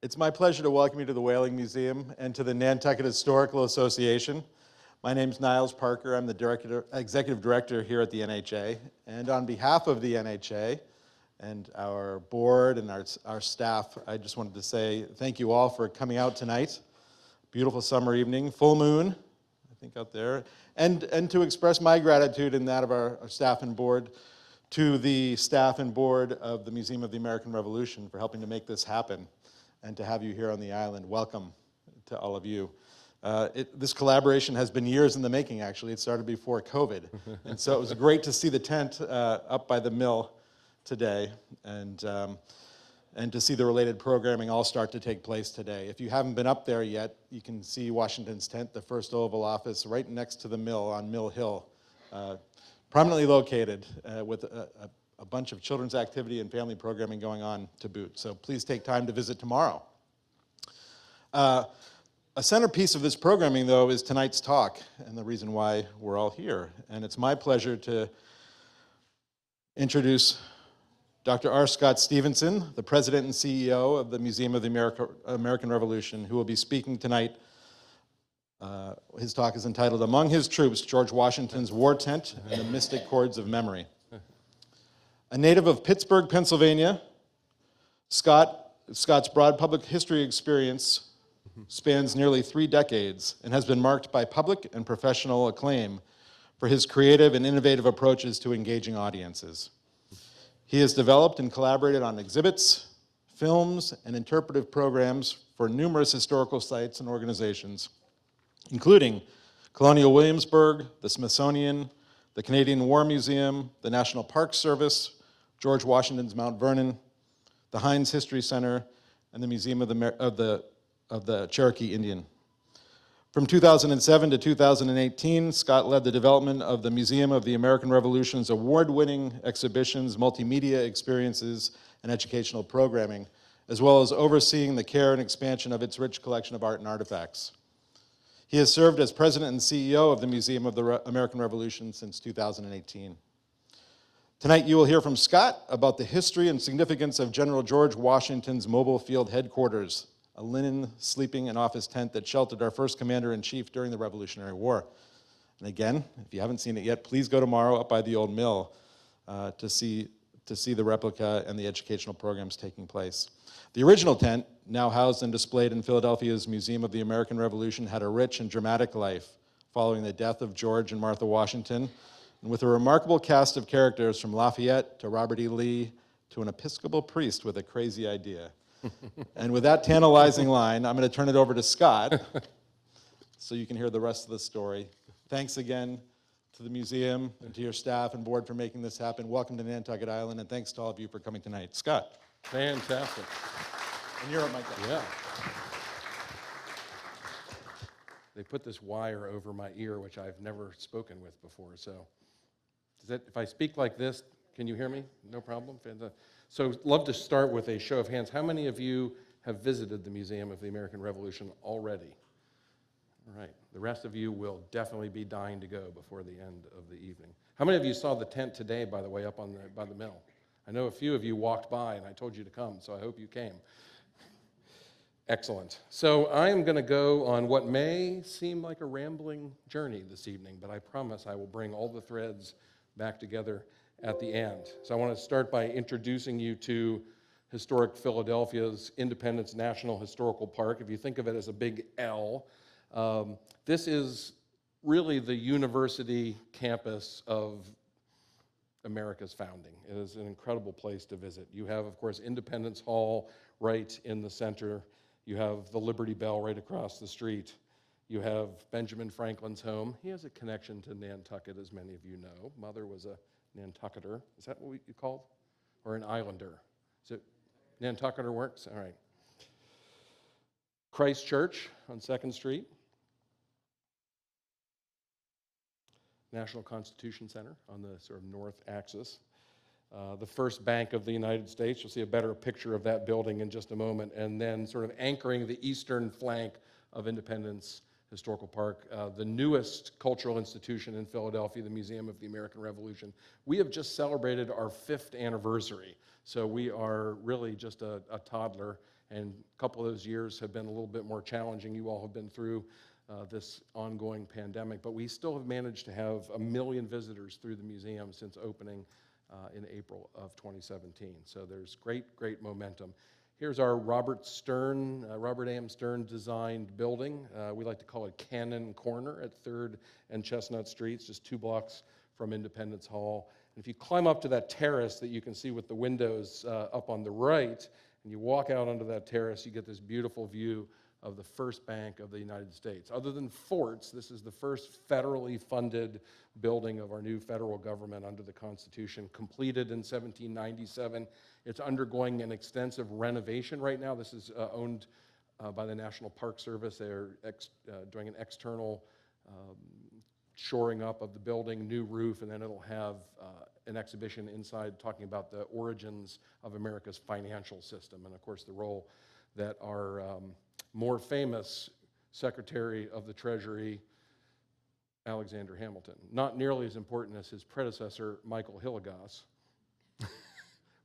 It's my pleasure to welcome you to the Whaling Museum and to the Nantucket Historical Association. My name's Niles Parker. I'm the Executive Director here at the NHA. And on behalf of the NHA and our board and our staff, I just wanted to say thank you all for coming out tonight. Beautiful summer evening, full moon, I think out there. And to express my gratitude and that of our staff and board to the staff and board of the Museum of the American Revolution for helping to make this happen and to have you here on the island. Welcome to all of you. This collaboration has been years in the making, actually. It started before COVID. And so it was great to see the tent up by the mill today and to see the related programming all start to take place today. If you haven't been up there yet, you can see Washington's tent, the first Oval Office, right next to the mill on Mill Hill, prominently located with a bunch of children's activity and family programming going on to boot. So please take time to visit tomorrow. A centerpiece of this programming, though, is tonight's talk and the reason why we're all here. And it's my pleasure to introduce Dr. R. Scott Stevenson, the President and CEO of the Museum of the American Revolution, who will be speaking tonight. His talk is entitled, Among His Troops, George Washington's War Tent and the Mystic Chords of Memory. A native of Pittsburgh, Pennsylvania, Scott's broad public history experience spans nearly 3 decades and has been marked by public and professional acclaim for his creative and innovative approaches to engaging audiences. He has developed and collaborated on exhibits, films, and interpretive programs for numerous historical sites and organizations, including Colonial Williamsburg, the Smithsonian, the Canadian War Museum, the National Park Service, George Washington's Mount Vernon, the Heinz History Center, and the Museum of the Cherokee Indian. From 2007 to 2018, Scott led the development of the Museum of the American Revolution's award-winning exhibitions, multimedia experiences, and educational programming, as well as overseeing the care and expansion of its rich collection of art and artifacts. He has served as president and CEO of the Museum of the American Revolution since 2018. Tonight you will hear from Scott about the history and significance of General George Washington's Mobile Field Headquarters, a linen sleeping and office tent that sheltered our first commander-in-chief during the Revolutionary War. And again, if you haven't seen it yet, please go tomorrow up by the old mill to see the replica and the educational programs taking place. The original tent, now housed and displayed in Philadelphia's Museum of the American Revolution, had a rich and dramatic life following the death of George and Martha Washington, and with a remarkable cast of characters from Lafayette to Robert E. Lee to an Episcopal priest with a crazy idea. And with that tantalizing line, I'm going to turn it over to Scott so you can hear the rest of the story. Thanks again to the museum and to your staff and board for making this happen. Welcome to Nantucket Island, and thanks to all of you for coming tonight. Scott. Fantastic. And you're up, Michael. Yeah. They put this wire over my ear, which I've never spoken with before. So, if I speak like this, can you hear me? No problem? Fantastic. So, love to start with a show of hands. How many of you have visited the Museum of the American Revolution already? All right. The rest of you will definitely be dying to go before the end of the evening. How many of you saw the tent today, by the way, up on by the mill? I know a few of you walked by, and I told you to come, so I hope you came. Excellent. So I am going to go on what may seem like a rambling journey this evening, but I promise I will bring all the threads back together at the end. So I want to start by introducing you to historic Philadelphia's Independence National Historical Park. If you think of it as a big L, this is really the university campus of America's founding. It is an incredible place to visit. You have, of course, Independence Hall right in the center. You have the Liberty Bell right across the street. You have Benjamin Franklin's home. He has a connection to Nantucket, as many of you know. Mother was a Nantucketer. Is that what you called? Or an islander? Is it Nantucketer works? All right. Christ Church on 2nd Street. National Constitution Center on the sort of north axis. The first bank of the United States. You'll see a better picture of that building in just a moment. And then sort of anchoring the eastern flank of Independence Historical Park, the newest cultural institution in Philadelphia, the Museum of the American Revolution. We have just celebrated our 5th anniversary. So we are really just a toddler. and a couple of those years have been a little bit more challenging. You all have been through this ongoing pandemic, but we still have managed to have 1 million visitors through the museum since opening in April of 2017. So there's great momentum. Here's our Robert A.M. Stern designed building. We like to call it Cannon Corner at 3rd and Chestnut Streets, just 2 blocks from Independence Hall. And if you climb up to that terrace that you can see with the windows up on the right, and you walk out onto that terrace, you get this beautiful view of the first bank of the United States. Other than forts, this is the first federally funded building of our new federal government under the Constitution, completed in 1797. It's undergoing an extensive renovation right now. This is owned by the National Park Service. They're doing an external shoring up of the building, new roof, and then it'll have an exhibition inside talking about the origins of America's financial system, and of course the role that our more famous Secretary of the Treasury, Alexander Hamilton, not nearly as important as his predecessor, Michael Hillegas.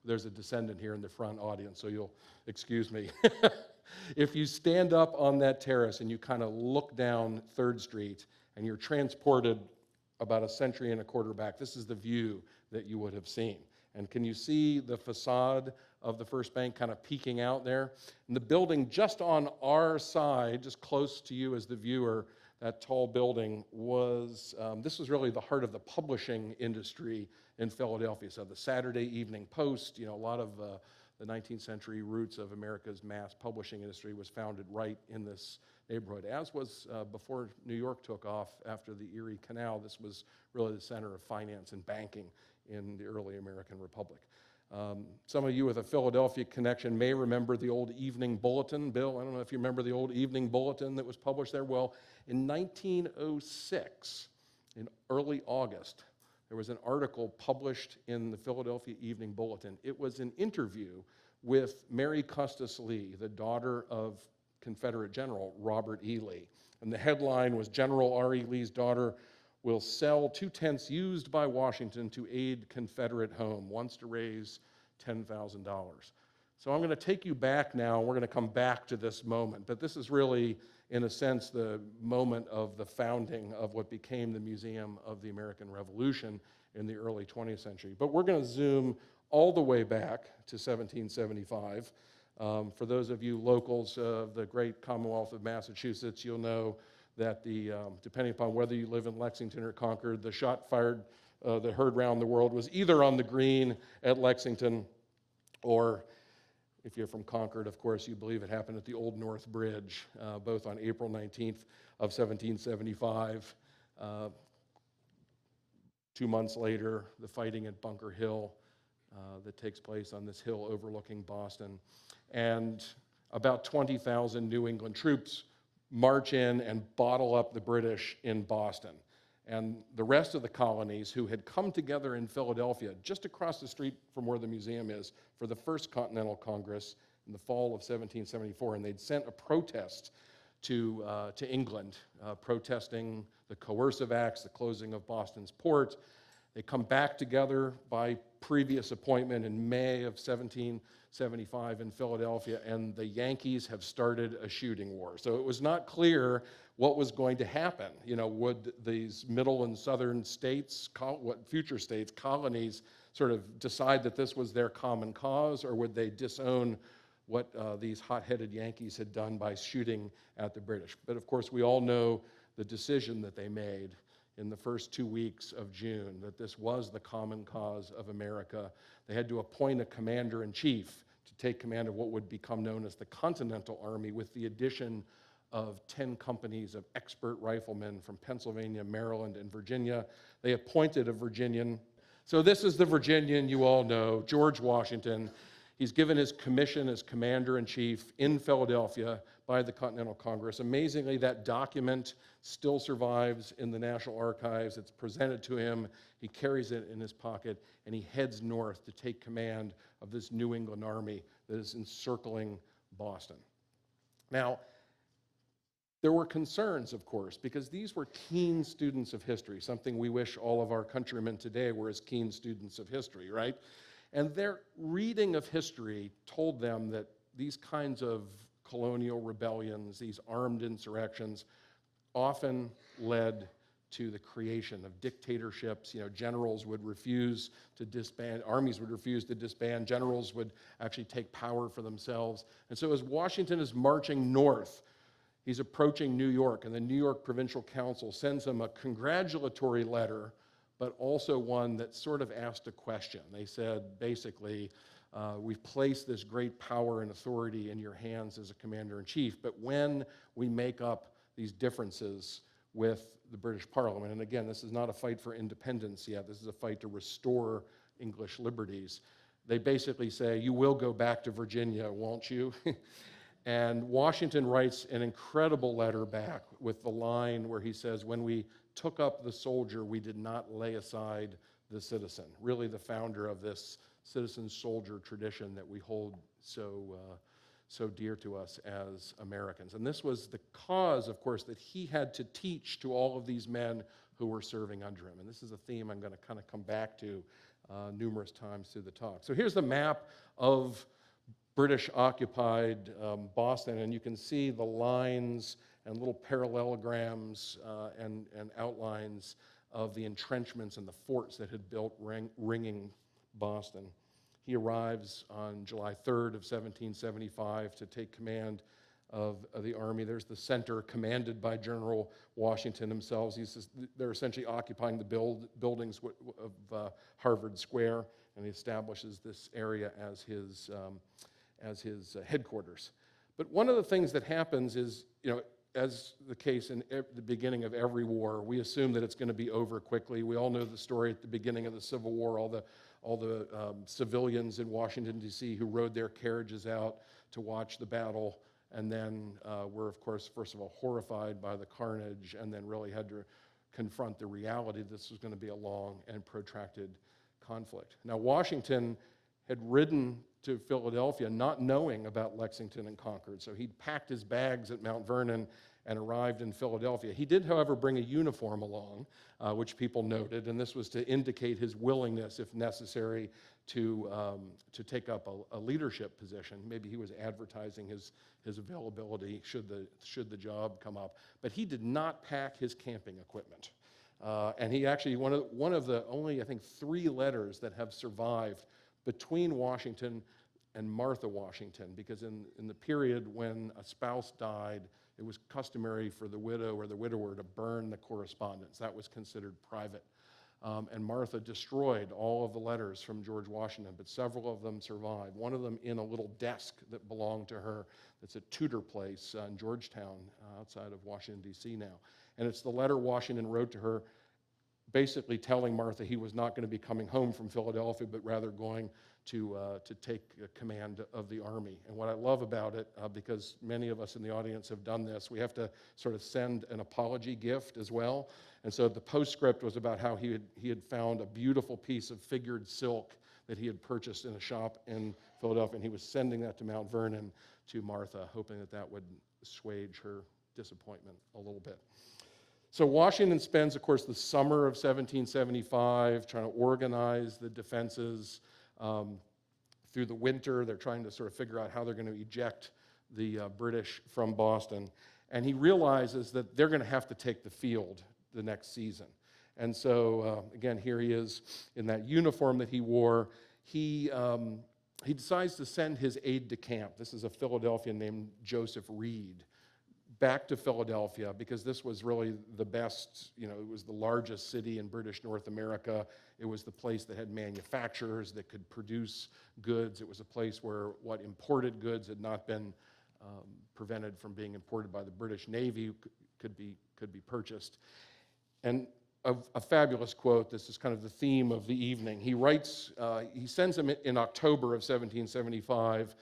There's a descendant here in the front audience, so you'll excuse me. If you stand up on that terrace and you kind of look down 3rd Street and you're transported about 1.25 centuries back, this is the view that you would have seen. And can you see the facade of the First Bank kind of peeking out there? And the building just on our side, just close to you as the viewer, that tall building was, this was really the heart of the publishing industry in Philadelphia. So the Saturday Evening Post, a lot of the 19th century roots of America's mass publishing industry was founded right in this neighborhood, as was before New York took off after the Erie Canal. This was really the center of finance and banking in the early American Republic. Some of you with a Philadelphia connection may remember the old Evening Bulletin. Bill, I don't know if you remember the old Evening Bulletin that was published there. Well, in 1906, in early August, there was an article published in the Philadelphia Evening Bulletin. It was an interview with Mary Custis Lee, the daughter of Confederate General Robert E. Lee. And the headline was, "General R.E. Lee's daughter will sell 2 tents used by Washington to aid Confederate home, wants to raise $10,000. So I'm going to take you back now. We're going to come back to this moment. But this is really, in a sense, the moment of the founding of what became the Museum of the American Revolution in the early 20th century. But we're going to zoom all the way back to 1775. For those of you locals of the great Commonwealth of Massachusetts, you'll know that depending upon whether you live in Lexington or Concord, the shot fired that heard round the world was either on the green at Lexington, or if you're from Concord, of course, you believe it happened at the Old North Bridge, both on April 19th of 1775. 2 months later, the fighting at Bunker Hill that takes place on this hill overlooking Boston. And about 20,000 New England troops march in and bottle up the British in Boston. And the rest of the colonies who had come together in Philadelphia, just across the street from where the museum is, for the First Continental Congress in the fall of 1774, and they'd sent a protest to England, protesting the coercive acts, the closing of Boston's port. They come back together by previous appointment in May of 1775 in Philadelphia, and the Yankees have started a shooting war. So it was not clear what was going to happen. Would these middle and southern states, what future states, colonies, sort of decide that this was their common cause, or would they disown what these hot-headed Yankees had done by shooting at the British? But of course, we all know the decision that they made in the first 2 weeks of June, that this was the common cause of America. They had to appoint a commander-in-chief to take command of what would become known as the Continental Army, with the addition of 10 companies of expert riflemen from Pennsylvania, Maryland, and Virginia. They appointed a Virginian. So this is the Virginian you all know, George Washington. He's given his commission as commander-in-chief in Philadelphia by the Continental Congress. Amazingly, that document still survives in the National Archives. It's presented to him. He carries it in his pocket, and he heads north to take command of this New England army that is encircling Boston. Now, there were concerns, of course, because these were keen students of history, something we wish all of our countrymen today were as keen students of history, right? And their reading of history told them that these kinds of colonial rebellions, these armed insurrections, often led to the creation of dictatorships. Generals would refuse to disband, armies would refuse to disband, generals would actually take power for themselves. And so as Washington is marching north, he's approaching New York, and the New York Provincial Council sends him a congratulatory letter, but also one that sort of asked a question. They said, basically, we've placed this great power and authority in your hands as a commander-in-chief, but when we make up these differences with the British Parliament, and again, this is not a fight for independence yet, this is a fight to restore English liberties, they basically say, you will go back to Virginia, won't you? And Washington writes an incredible letter back with the line where he says, when we took up the soldier, we did not lay aside the citizen. Really the founder of this citizen-soldier tradition that we hold so dear to us as Americans. And this was the cause, of course, that he had to teach to all of these men who were serving under him. And this is a theme I'm going to kind of come back to numerous times through the talk. So here's the map of British-occupied Boston, and you can see the lines and little parallelograms and outlines of the entrenchments and the forts that had built ringing Boston. He arrives on July 3rd of 1775 to take command of the army. There's the center commanded by General Washington himself. They're essentially occupying the buildings of Harvard Square, and he establishes this area as his headquarters. But one of the things that happens is, as the case in the beginning of every war, we assume that it's going to be over quickly. We all know the story at the beginning of the Civil War, all the civilians in Washington, D.C. who rode their carriages out to watch the battle, and then were, of course, first of all, horrified by the carnage, and then really had to confront the reality that this was going to be a long and protracted conflict. Now, Washington had ridden to Philadelphia not knowing about Lexington and Concord, so he'd packed his bags at Mount Vernon and arrived in Philadelphia. He did, however, bring a uniform along, which people noted, and this was to indicate his willingness, if necessary, to take up a leadership position. Maybe he was advertising his availability should the job come up. But he did not pack his camping equipment. And he actually, one of the only, I think, 3 letters that have survived between Washington and Martha Washington, because in the period when a spouse died, it was customary for the widow or the widower to burn the correspondence. That was considered private. And Martha destroyed all of the letters from George Washington, but several of them survived. One of them in a little desk that belonged to her that's at Tudor Place in Georgetown, outside of Washington, D.C. now. And it's the letter Washington wrote to her basically telling Martha he was not going to be coming home from Philadelphia, but rather going to take command of the army. And what I love about it, because many of us in the audience have done this, we have to sort of send an apology gift as well. And so the postscript was about how he had found a beautiful piece of figured silk that he had purchased in a shop in Philadelphia, and he was sending that to Mount Vernon to Martha, hoping that would assuage her disappointment a little bit. So Washington spends, of course, the summer of 1775 trying to organize the defenses. Through the winter, they're trying to sort of figure out how they're going to eject the British from Boston. And he realizes that they're going to have to take the field the next season. And so, again, here he is in that uniform that he wore. He decides to send his aide-de-camp. This is a Philadelphian named Joseph Reed, back to Philadelphia, because this was really the best, it was the largest city in British North America. It was the place that had manufacturers that could produce goods. It was a place where what imported goods had not been prevented from being imported by the British Navy could be purchased. And a fabulous quote, this is kind of the theme of the evening. He writes, he sends him in October of 1775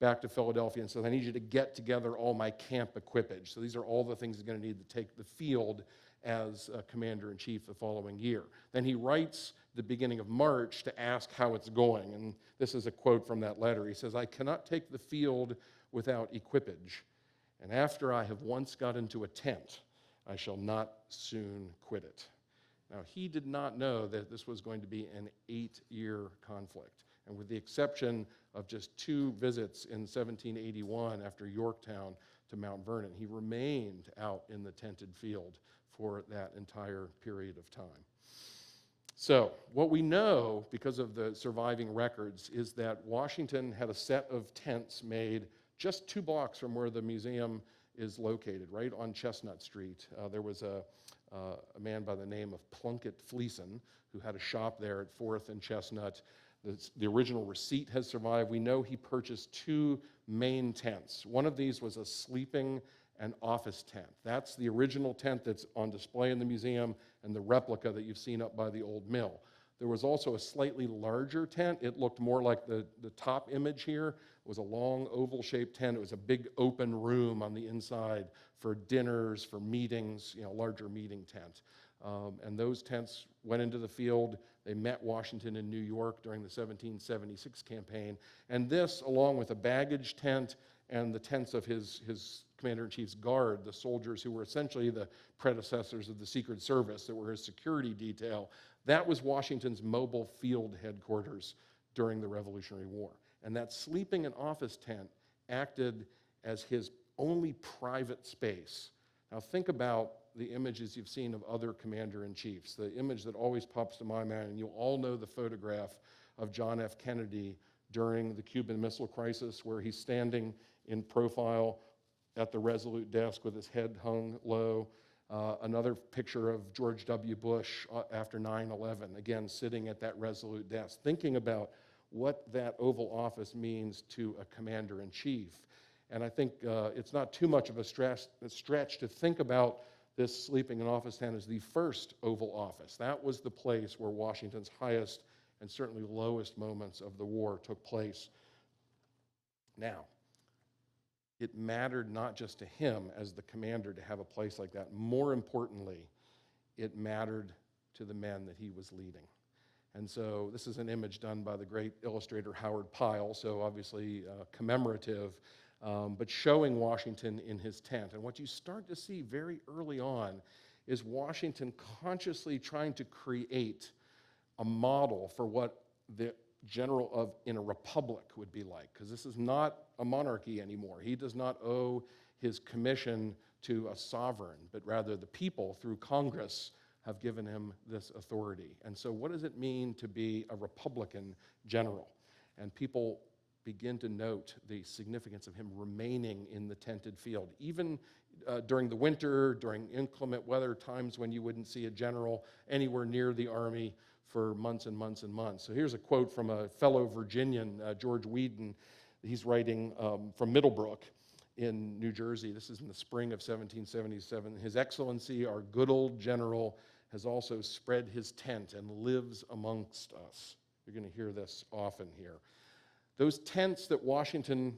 back to Philadelphia and says, I need you to get together all my camp equipage. So these are all the things he's going to need to take the field as commander-in-chief the following year. Then he writes the beginning of March to ask how it's going. And this is a quote from that letter. He says, I cannot take the field without equipage. And after I have once got into a tent, I shall not soon quit it. Now, he did not know that this was going to be an 8-year conflict. And with the exception of just 2 visits in 1781 after Yorktown to Mount Vernon, he remained out in the tented field for that entire period of time. So what we know, because of the surviving records, is that Washington had a set of tents made just 2 blocks from where the museum is located, right on Chestnut Street. There was a man by the name of Plunkett Fleeson who had a shop there at 4th and Chestnut. The original receipt has survived. We know he purchased 2 main tents. One of these was a sleeping and office tent. That's the original tent that's on display in the museum and the replica that you've seen up by the old mill. There was also a slightly larger tent. It looked more like the top image here. It was a long oval-shaped tent. It was a big open room on the inside for dinners, for meetings, larger meeting tent. And those tents went into the field. They met Washington in New York during the 1776 campaign. And this, along with a baggage tent and the tents of his commander-in-chief's guard, the soldiers who were essentially the predecessors of the Secret Service that were his security detail, that was Washington's mobile field headquarters during the Revolutionary War. And that sleeping and office tent acted as his only private space. Now think about the images you've seen of other commander-in-chiefs. The image that always pops to my mind, and you'll all know the photograph of John F. Kennedy during the Cuban Missile Crisis, where he's standing in profile at the Resolute desk with his head hung low. Another picture of George W. Bush after 9/11, again, sitting at that Resolute desk, thinking about what that Oval Office means to a commander-in-chief. And I think it's not too much of a stretch to think about this sleeping and office tent as the first Oval Office. That was the place where Washington's highest and certainly lowest moments of the war took place. Now, it mattered not just to him as the commander to have a place like that. More importantly, it mattered to the men that he was leading. And so this is an image done by the great illustrator Howard Pyle, so obviously commemorative, but showing Washington in his tent. And what you start to see very early on is Washington consciously trying to create a model for what the general in a republic would be like, because this is not a monarchy anymore. He does not owe his commission to a sovereign, but rather the people through Congress have given him this authority. And so what does it mean to be a Republican general? And people begin to note the significance of him remaining in the tented field, even during the winter, during inclement weather, times when you wouldn't see a general anywhere near the army for months and months and months. So here's a quote from a fellow Virginian, George Whedon. He's writing from Middlebrook in New Jersey. This is in the spring of 1777. His Excellency, our good old general, has also spread his tent and lives amongst us. You're going to hear this often here. Those tents that Washington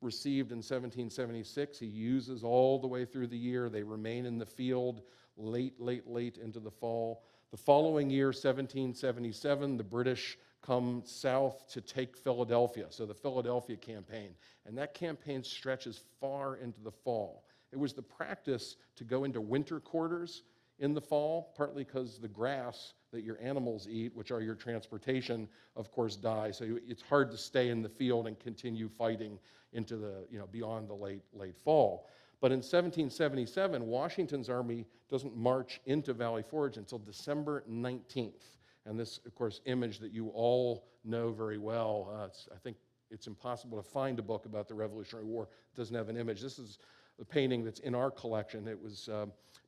received in 1776, he uses all the way through the year. They remain in the field late into the fall. The following year, 1777, the British come south to take Philadelphia, so the Philadelphia campaign. And that campaign stretches far into the fall. It was the practice to go into winter quarters in the fall, partly because the grass that your animals eat, which are your transportation, of course, die. So it's hard to stay in the field and continue fighting into the, beyond the late fall. But in 1777, Washington's army doesn't march into Valley Forge until December 19th. And this, of course, image that you all know very well, I think it's impossible to find a book about the Revolutionary War that doesn't have an image. This is the painting that's in our collection. It was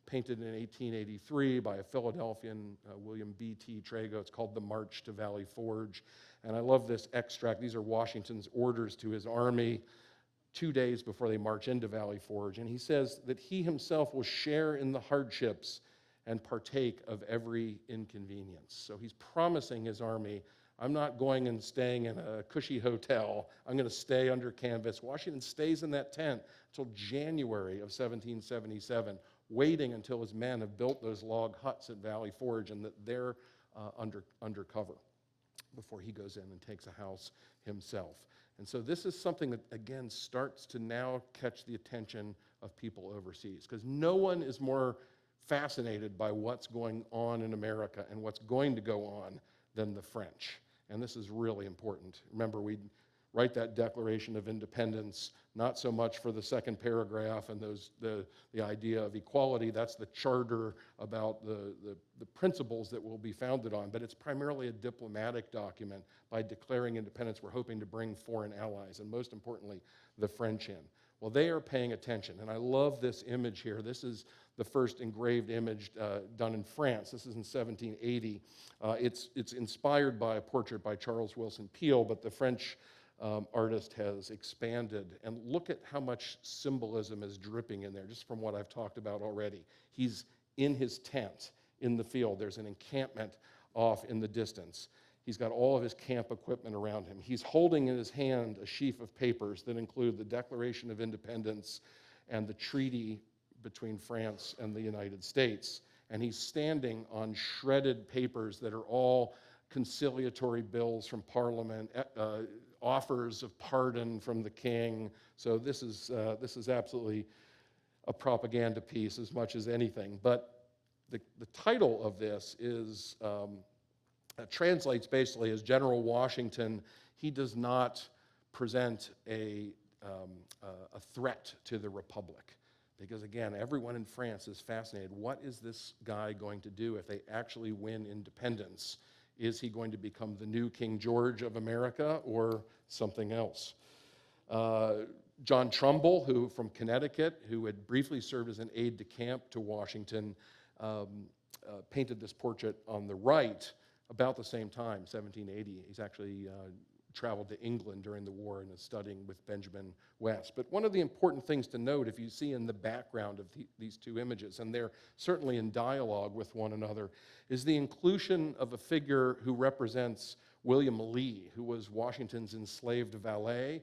painted in 1883 by a Philadelphian, William B.T. Trago. It's called The March to Valley Forge. And I love this extract. These are Washington's orders to his army 2 days before they march into Valley Forge. And he says that he himself will share in the hardships and partake of every inconvenience. So he's promising his army, I'm not going and staying in a cushy hotel. I'm going to stay under canvas. Washington stays in that tent until January of 1777, waiting until his men have built those log huts at Valley Forge and that they're under cover before he goes in and takes a house himself. And so this is something that, again, starts to now catch the attention of people overseas, because no one is more fascinated by what's going on in America and what's going to go on than the French. And this is really important. Remember, we write that Declaration of Independence, not so much for the second paragraph and the idea of equality. That's the charter about the principles that we'll be founded on. But it's primarily a diplomatic document. By declaring independence, we're hoping to bring foreign allies, and most importantly, the French in. Well, they are paying attention, and I love this image here. This is the first engraved image done in France. This is in 1780. It's inspired by a portrait by Charles Willson Peale, but the French artist has expanded. And look at how much symbolism is dripping in there, just from what I've talked about already. He's in his tent in the field. There's an encampment off in the distance. He's got all of his camp equipment around him. He's holding in his hand a sheaf of papers that include the Declaration of Independence and the treaty between France and the United States. And he's standing on shredded papers that are all conciliatory bills from Parliament, offers of pardon from the king. So this is absolutely a propaganda piece as much as anything. But the title of this is translates basically as General Washington. He does not present a threat to the Republic. Because again, everyone in France is fascinated. What is this guy going to do if they actually win independence? Is he going to become the new King George of America or something else? John Trumbull, who from Connecticut, who had briefly served as an aide-de-camp to Washington, painted this portrait on the right about the same time, 1780. He's actually traveled to England during the war and is studying with Benjamin West. But one of the important things to note, if you see in the background of these two images, and they're certainly in dialogue with one another, is the inclusion of a figure who represents William Lee, who was Washington's enslaved valet.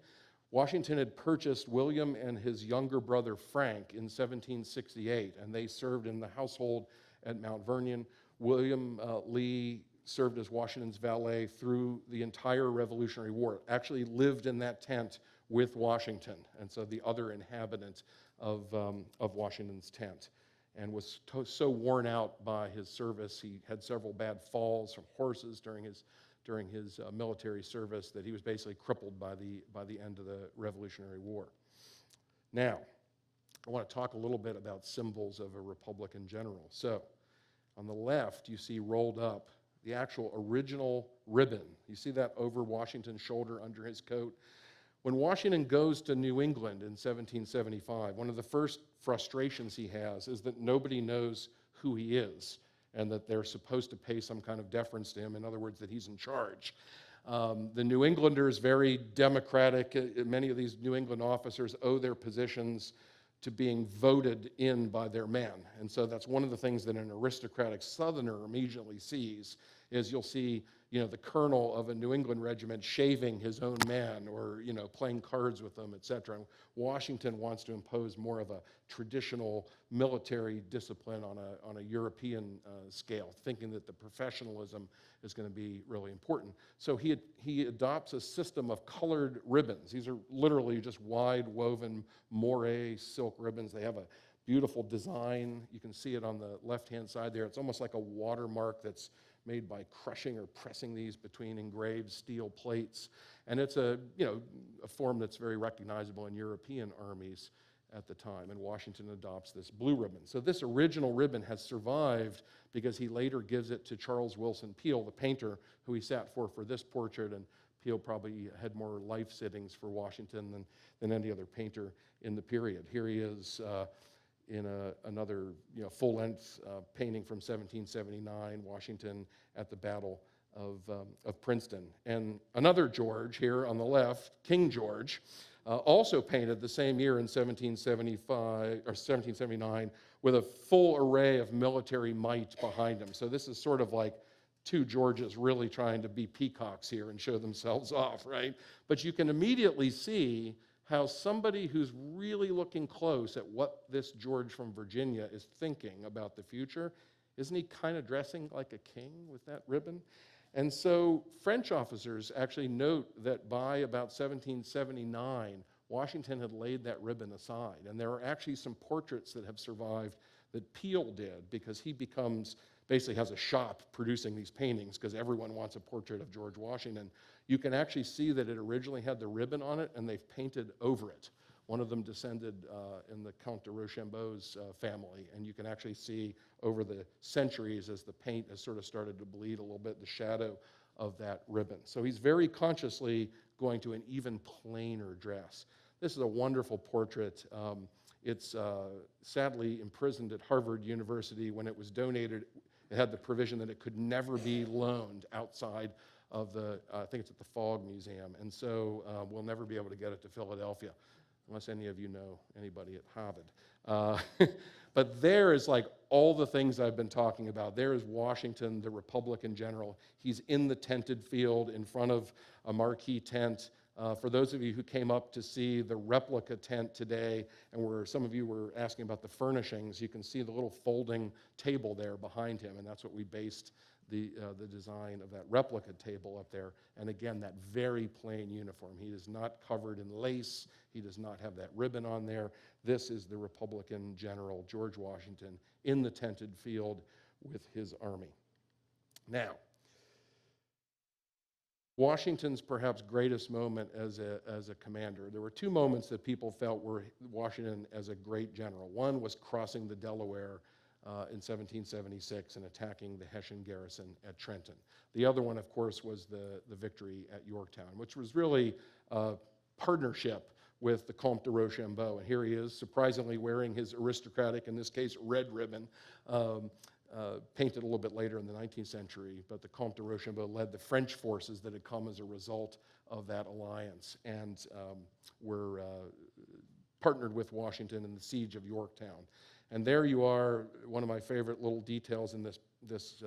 Washington had purchased William and his younger brother Frank in 1768, and they served in the household at Mount Vernon. William Lee served as Washington's valet through the entire Revolutionary War, actually lived in that tent with Washington, and so the other inhabitant of Washington's tent, and was so worn out by his service. He had several bad falls from horses during his military service that he was basically crippled by the end of the Revolutionary War. Now, I want to talk a little bit about symbols of a republic in general. So, on the left, you see rolled up the actual original ribbon. You see that over Washington's shoulder under his coat? When Washington goes to New England in 1775, one of the first frustrations he has is that nobody knows who he is and that they're supposed to pay some kind of deference to him. In other words, that he's in charge. The New Englanders, very democratic. Many of these New England officers owe their positions to being voted in by their men. And so that's one of the things that an aristocratic Southerner immediately sees, is you'll see, the colonel of a New England regiment shaving his own men or, playing cards with them, et cetera. Washington wants to impose more of a traditional military discipline on a European scale, thinking that the professionalism is going to be really important. So he adopts a system of colored ribbons. These are literally just wide woven moire silk ribbons. They have a beautiful design. You can see it on the left-hand side there. It's almost like a watermark that's made by crushing or pressing these between engraved steel plates. And it's a form that's very recognizable in European armies at the time. And Washington adopts this blue ribbon. So this original ribbon has survived because he later gives it to Charles Willson Peale, the painter who he sat for this portrait. And Peale probably had more life sittings for Washington than any other painter in the period. Here he is in another full-length painting from 1779, Washington at the Battle of Princeton. And another George here on the left, King George, also painted the same year in 1779 with a full array of military might behind him. So this is sort of like two Georges really trying to be peacocks here and show themselves off, right? But you can immediately see how somebody who's really looking close at what this George from Virginia is thinking about the future, isn't he kind of dressing like a king with that ribbon? And so French officers actually note that by about 1779, Washington had laid that ribbon aside. And there are actually some portraits that have survived that Peale did, because he becomes basically has a shop producing these paintings because everyone wants a portrait of George Washington. You can actually see that it originally had the ribbon on it, and they've painted over it. One of them descended in the Count de Rochambeau's family, and you can actually see over the centuries as the paint has sort of started to bleed a little bit, the shadow of that ribbon. So he's very consciously going to an even plainer dress. This is a wonderful portrait. It's sadly imprisoned at Harvard University. When it was donated, it had the provision that it could never be loaned outside of the, I think it's at the Fogg Museum, and so we'll never be able to get it to Philadelphia, unless any of you know anybody at Harvard. But there is like all the things I've been talking about. There is Washington, the Republican general. He's in the tented field in front of a marquee tent. For those of you who came up to see the replica tent today, and where some of you were asking about the furnishings, you can see the little folding table there behind him, and that's what we based the design of that replica table up there. And again, that very plain uniform. He is not covered in lace. He does not have that ribbon on there. This is the Republican general, George Washington, in the tented field with his army. Now, Washington's perhaps greatest moment as a commander. There were two moments that people felt were Washington as a great general. One was crossing the Delaware in 1776 and attacking the Hessian garrison at Trenton. The other one, of course, was the victory at Yorktown, which was really a partnership with the Comte de Rochambeau. And here he is, surprisingly wearing his aristocratic, in this case, red ribbon, painted a little bit later in the 19th century. But the Comte de Rochambeau led the French forces that had come as a result of that alliance and were partnered with Washington in the siege of Yorktown. And there you are, one of my favorite little details in this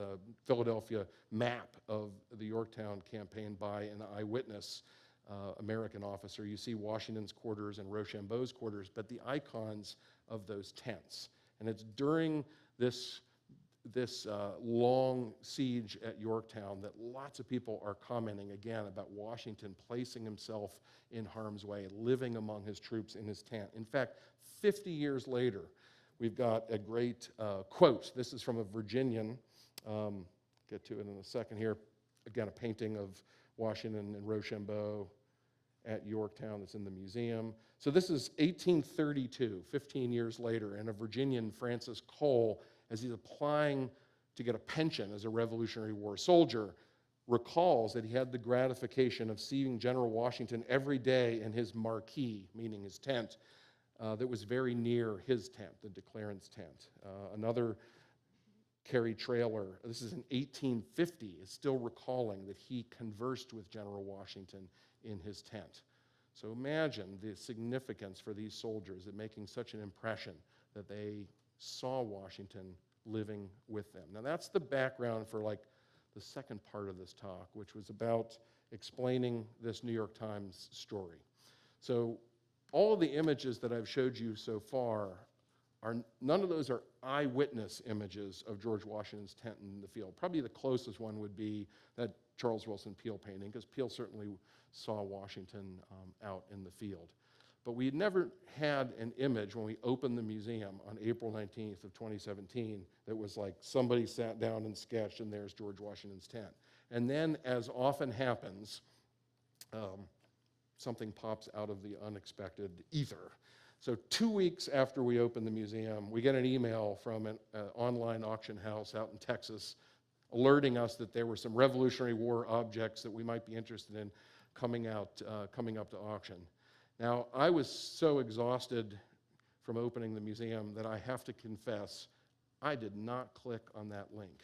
Philadelphia map of the Yorktown campaign by an eyewitness American officer. You see Washington's quarters and Rochambeau's quarters, but the icons of those tents. And it's during this long siege at Yorktown that lots of people are commenting again about Washington placing himself in harm's way, living among his troops in his tent. In fact, 50 years later, we've got a great quote. This is from a Virginian. Get to it in a second here. Again, a painting of Washington and Rochambeau at Yorktown that's in the museum. So this is 1832, 15 years later, and a Virginian, Francis Cole, as he's applying to get a pension as a Revolutionary War soldier, recalls that he had the gratification of seeing General Washington every day in his marquee, meaning his tent, that was very near his tent, the declarant's tent. Another Carey Trailer, this is in 1850, is still recalling that he conversed with General Washington in his tent. So imagine the significance for these soldiers in making such an impression that they saw Washington living with them. Now that's the background for like the second part of this talk, which was about explaining this New York Times story. So all of the images that I've showed you so far none of those are eyewitness images of George Washington's tent in the field. Probably the closest one would be that Charles Willson Peale painting, because Peale certainly saw Washington out in the field. But we never had an image when we opened the museum on April 19th of 2017 that was like somebody sat down and sketched and there's George Washington's tent. And then, as often happens, something pops out of the unexpected ether. So 2 weeks after we opened the museum, we get an email from an online auction house out in Texas alerting us that there were some Revolutionary War objects that we might be interested in coming up to auction. Now, I was so exhausted from opening the museum that I have to confess, I did not click on that link.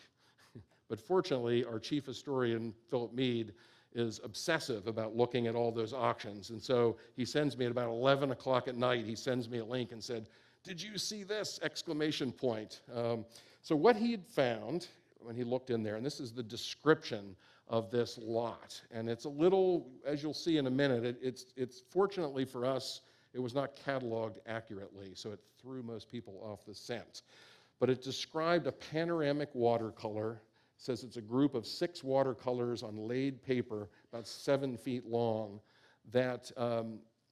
But fortunately, our chief historian, Philip Meade, is obsessive about looking at all those auctions. And so he sends me at about 11 o'clock at night, he sends me a link and said, "Did you see this?" exclamation point. So what he had found when he looked in there, and this is the description of this lot, and it's a little, as you'll see in a minute, it's fortunately for us, it was not cataloged accurately, so it threw most people off the scent. But it described a panoramic watercolor. Says it's a group of 6 watercolors on laid paper about 7 feet long that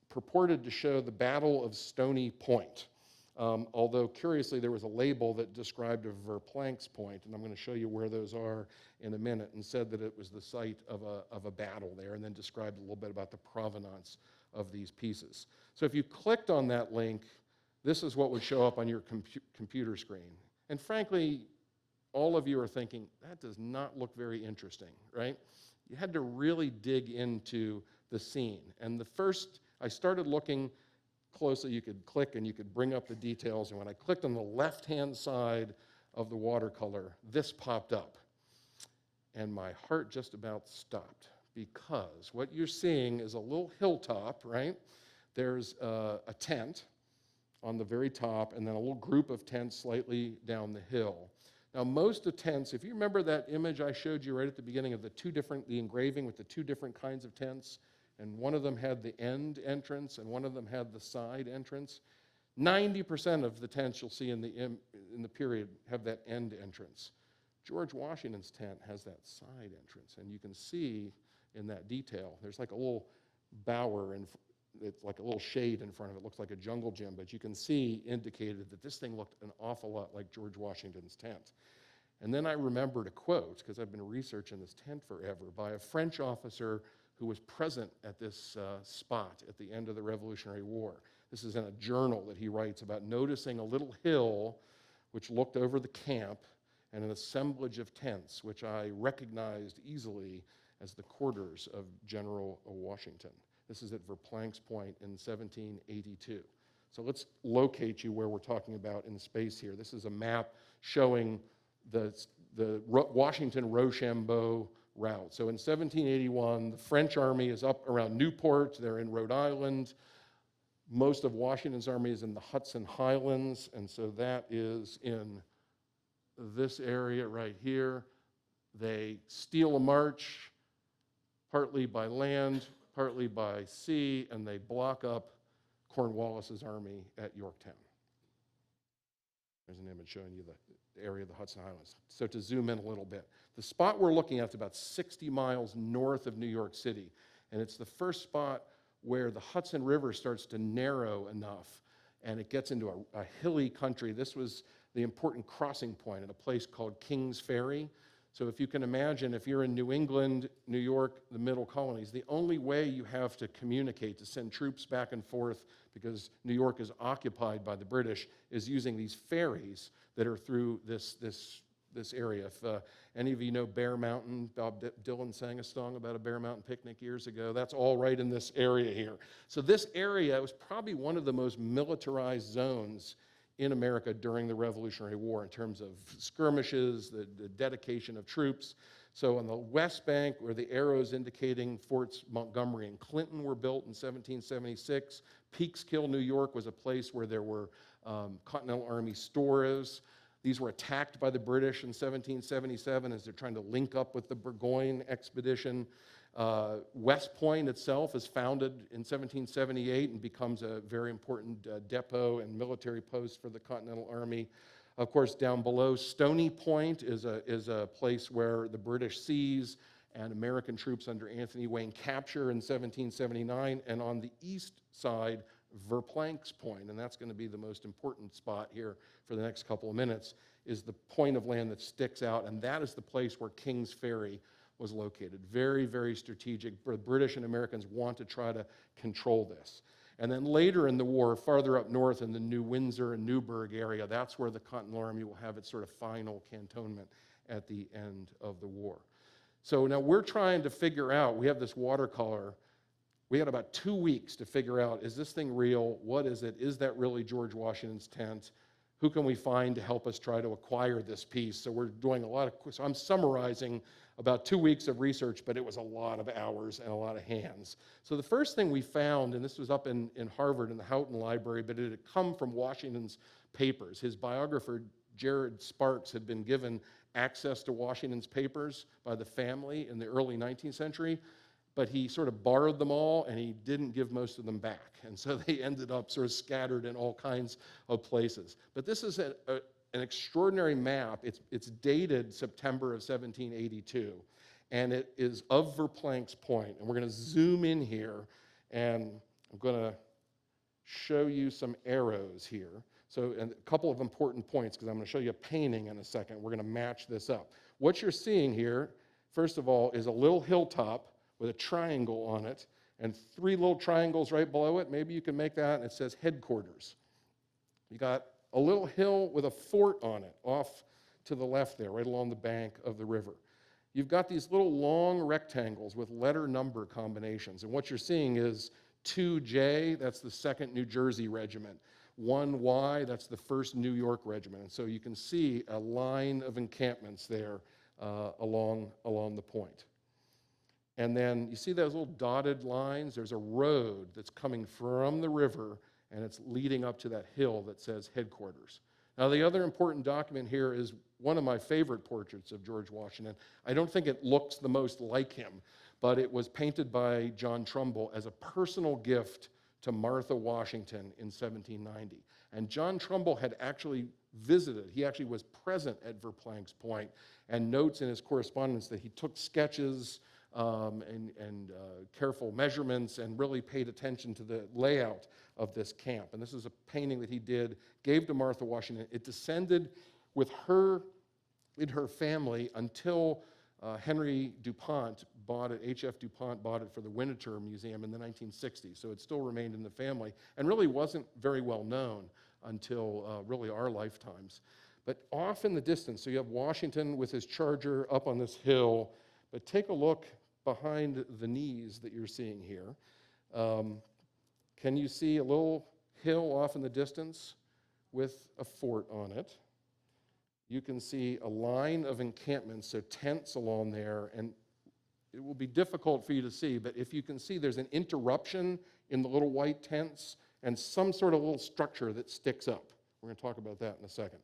purported to show the Battle of Stony Point. Although, curiously, there was a label that described a Verplanck's point, and I'm going to show you where those are in a minute, and said that it was the site of a battle there, and then described a little bit about the provenance of these pieces. So if you clicked on that link, this is what would show up on your computer screen. And frankly, all of you are thinking, that does not look very interesting, right? You had to really dig into the scene. And I started looking closely. You could click and you could bring up the details. And when I clicked on the left-hand side of the watercolor, this popped up. And my heart just about stopped, because what you're seeing is a little hilltop, right? There's a tent on the very top, and then a little group of tents slightly down the hill. Now, most of tents, if you remember that image I showed you right at the beginning of the engraving with the two different kinds of tents, and one of them had the end entrance and one of them had the side entrance, 90% of the tents you'll see in the period have that end entrance. George Washington's tent has that side entrance, and you can see in that detail, there's like a little bower, and it's like a little shade in front of it. Looks like a jungle gym, but you can see indicated that this thing looked an awful lot like George Washington's tent. And then I remembered a quote, because I've been researching this tent forever, by a French officer who was present at this spot at the end of the Revolutionary War. This is in a journal that he writes about noticing a little hill which looked over the camp and an assemblage of tents, which I recognized easily as the quarters of General Washington. This is at Verplanck's Point in 1782. So let's locate you where we're talking about in space here. This is a map showing the Washington-Rochambeau route. So in 1781, the French army is up around Newport. They're in Rhode Island. Most of Washington's army is in the Hudson Highlands, and so that is in this area right here. They steal a march, partly by land, partly by sea, and they block up Cornwallis's army at Yorktown. There's an image showing you the area of the Hudson Highlands. So to zoom in a little bit, the spot we're looking at is about 60 miles north of New York City, and it's the first spot where the Hudson River starts to narrow enough, and it gets into a hilly country. This was the important crossing point at a place called King's Ferry. So if you can imagine, if you're in New England, New York, the middle colonies, the only way you have to communicate, to send troops back and forth, because New York is occupied by the British, is using these ferries that are through this area. If any of you know Bear Mountain, Bob Dylan sang a song about a Bear Mountain picnic years ago. That's all right in this area here. So this area was probably one of the most militarized zones in America during the Revolutionary War in terms of skirmishes, the dedication of troops. So on the West Bank, where the arrows indicating Forts Montgomery and Clinton were built in 1776, Peekskill, New York was a place where there were Continental Army stores. These were attacked by the British in 1777 as they're trying to link up with the Burgoyne expedition. West Point itself is founded in 1778 and becomes a very important depot and military post for the Continental Army. Of course, down below, Stony Point is a place where the British seize and American troops under Anthony Wayne capture in 1779. And on the east side, Verplanck's Point, and that's going to be the most important spot here for the next couple of minutes, is the point of land that sticks out, and that is the place where King's Ferry was located. Very, very strategic. The British and Americans want to try to control this. And then later in the war, farther up north in the New Windsor and Newburgh area, that's where the Continental Army will have its sort of final cantonment at the end of the war. So now we're trying to figure out, we have this watercolor. We had about 2 weeks to figure out, is this thing real? What is it? Is that really George Washington's tent? Who can we find to help us try to acquire this piece? So we're doing so I'm summarizing about 2 weeks of research, but it was a lot of hours and a lot of hands. So the first thing we found, and this was up in Harvard in the Houghton Library, but it had come from Washington's papers. His biographer, Jared Sparks, had been given access to Washington's papers by the family in the early 19th century, but he sort of borrowed them all and he didn't give most of them back. And so they ended up sort of scattered in all kinds of places. But this is an extraordinary map. It's dated September of 1782, and it is of Verplanck's Point. And we're going to zoom in here, and I'm going to show you some arrows here. So, and a couple of important points, because I'm going to show you a painting in a second. We're going to match this up. What you're seeing here, first of all, is a little hilltop with a triangle on it, and 3 little triangles right below it. Maybe you can make that, and it says headquarters. You got a little hill with a fort on it, off to the left there, right along the bank of the river. You've got these little long rectangles with letter number combinations, and what you're seeing is 2J, that's the 2nd New Jersey Regiment. 1Y, that's the 1st New York Regiment. And so you can see a line of encampments there along the point. And then you see those little dotted lines? There's a road that's coming from the river, and it's leading up to that hill that says headquarters. Now, the other important document here is one of my favorite portraits of George Washington. I don't think it looks the most like him, but it was painted by John Trumbull as a personal gift to Martha Washington in 1790. And John Trumbull had actually visited, he actually was present at Verplanck's point, and notes in his correspondence that he took sketches and careful measurements and really paid attention to the layout of this camp. And this is a painting that he did, gave to Martha Washington. It descended with her in her family until Henry DuPont bought it, H.F. DuPont bought it for the Winterthur Museum in the 1960s. So it still remained in the family and really wasn't very well known until really our lifetimes. But off in the distance, so you have Washington with his charger up on this hill, but take a look behind the knees that you're seeing here. Can you see a little hill off in the distance with a fort on it? You can see a line of encampments, so tents along there, and it will be difficult for you to see, but if you can see, there's an interruption in the little white tents and some sort of little structure that sticks up. We're going to talk about that in a second.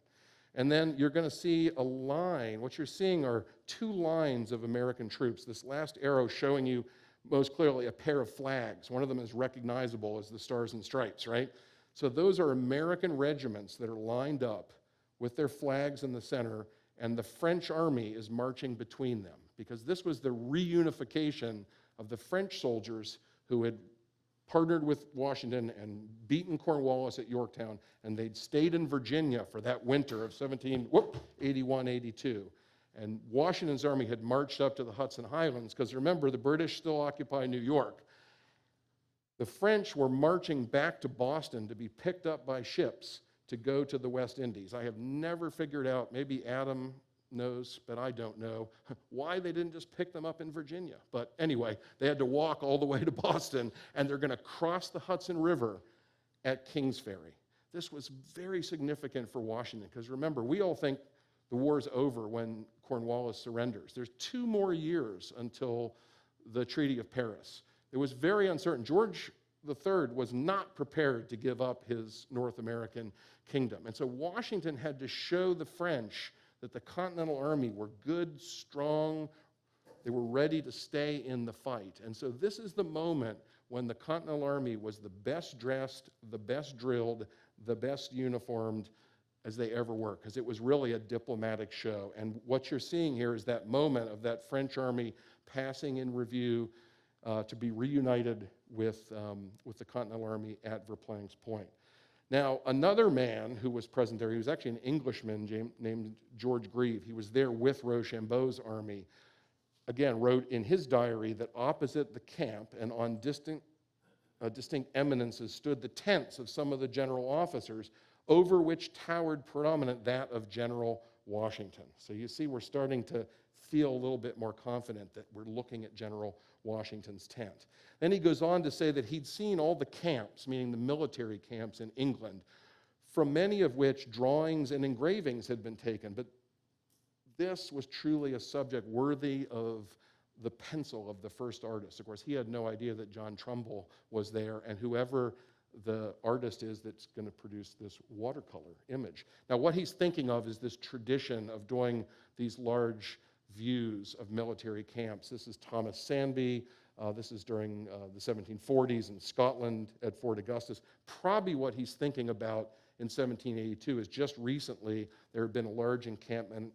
And then you're going to see a line. What you're seeing are 2 lines of American troops. This last arrow showing you most clearly a pair of flags. One of them is recognizable as the Stars and Stripes, right? So those are American regiments that are lined up with their flags in the center, and the French army is marching between them, because this was the reunification of the French soldiers who had partnered with Washington and beaten Cornwallis at Yorktown, and they'd stayed in Virginia for that winter of 81-82. And Washington's army had marched up to the Hudson Highlands, because remember, the British still occupy New York. The French were marching back to Boston to be picked up by ships to go to the West Indies. I have never figured out, maybe Adam knows, but I don't know, why they didn't just pick them up in Virginia. But anyway, they had to walk all the way to Boston, and they're going to cross the Hudson River at Kings Ferry. This was very significant for Washington, because remember, we all think the war's over when Cornwallis surrenders. There's 2 more years until the Treaty of Paris. It was very uncertain. George III was not prepared to give up his North American kingdom. And so Washington had to show the French that the Continental Army were good, strong, they were ready to stay in the fight. And so this is the moment when the Continental Army was the best dressed, the best drilled, the best uniformed as they ever were, because it was really a diplomatic show. And what you're seeing here is that moment of that French army passing in review to be reunited with the Continental Army at Verplanck's point. Now, another man who was present there, he was actually an Englishman named George Grieve. He was there with Rochambeau's army. Again, wrote in his diary that opposite the camp and on distinct eminences stood the tents of some of the general officers, over which towered predominant that of General Washington. So you see, we're starting to feel a little bit more confident that we're looking at General Washington's tent. Then he goes on to say that he'd seen all the camps, meaning the military camps in England, from many of which drawings and engravings had been taken, but this was truly a subject worthy of the pencil of the first artist. Of course, he had no idea that John Trumbull was there, and whoever the artist is that's going to produce this watercolor image. Now, what he's thinking of is this tradition of doing these large views of military camps. This is Thomas Sandby. This is during the 1740s in Scotland at Fort Augustus. Probably what he's thinking about in 1782 is just recently there had been a large encampment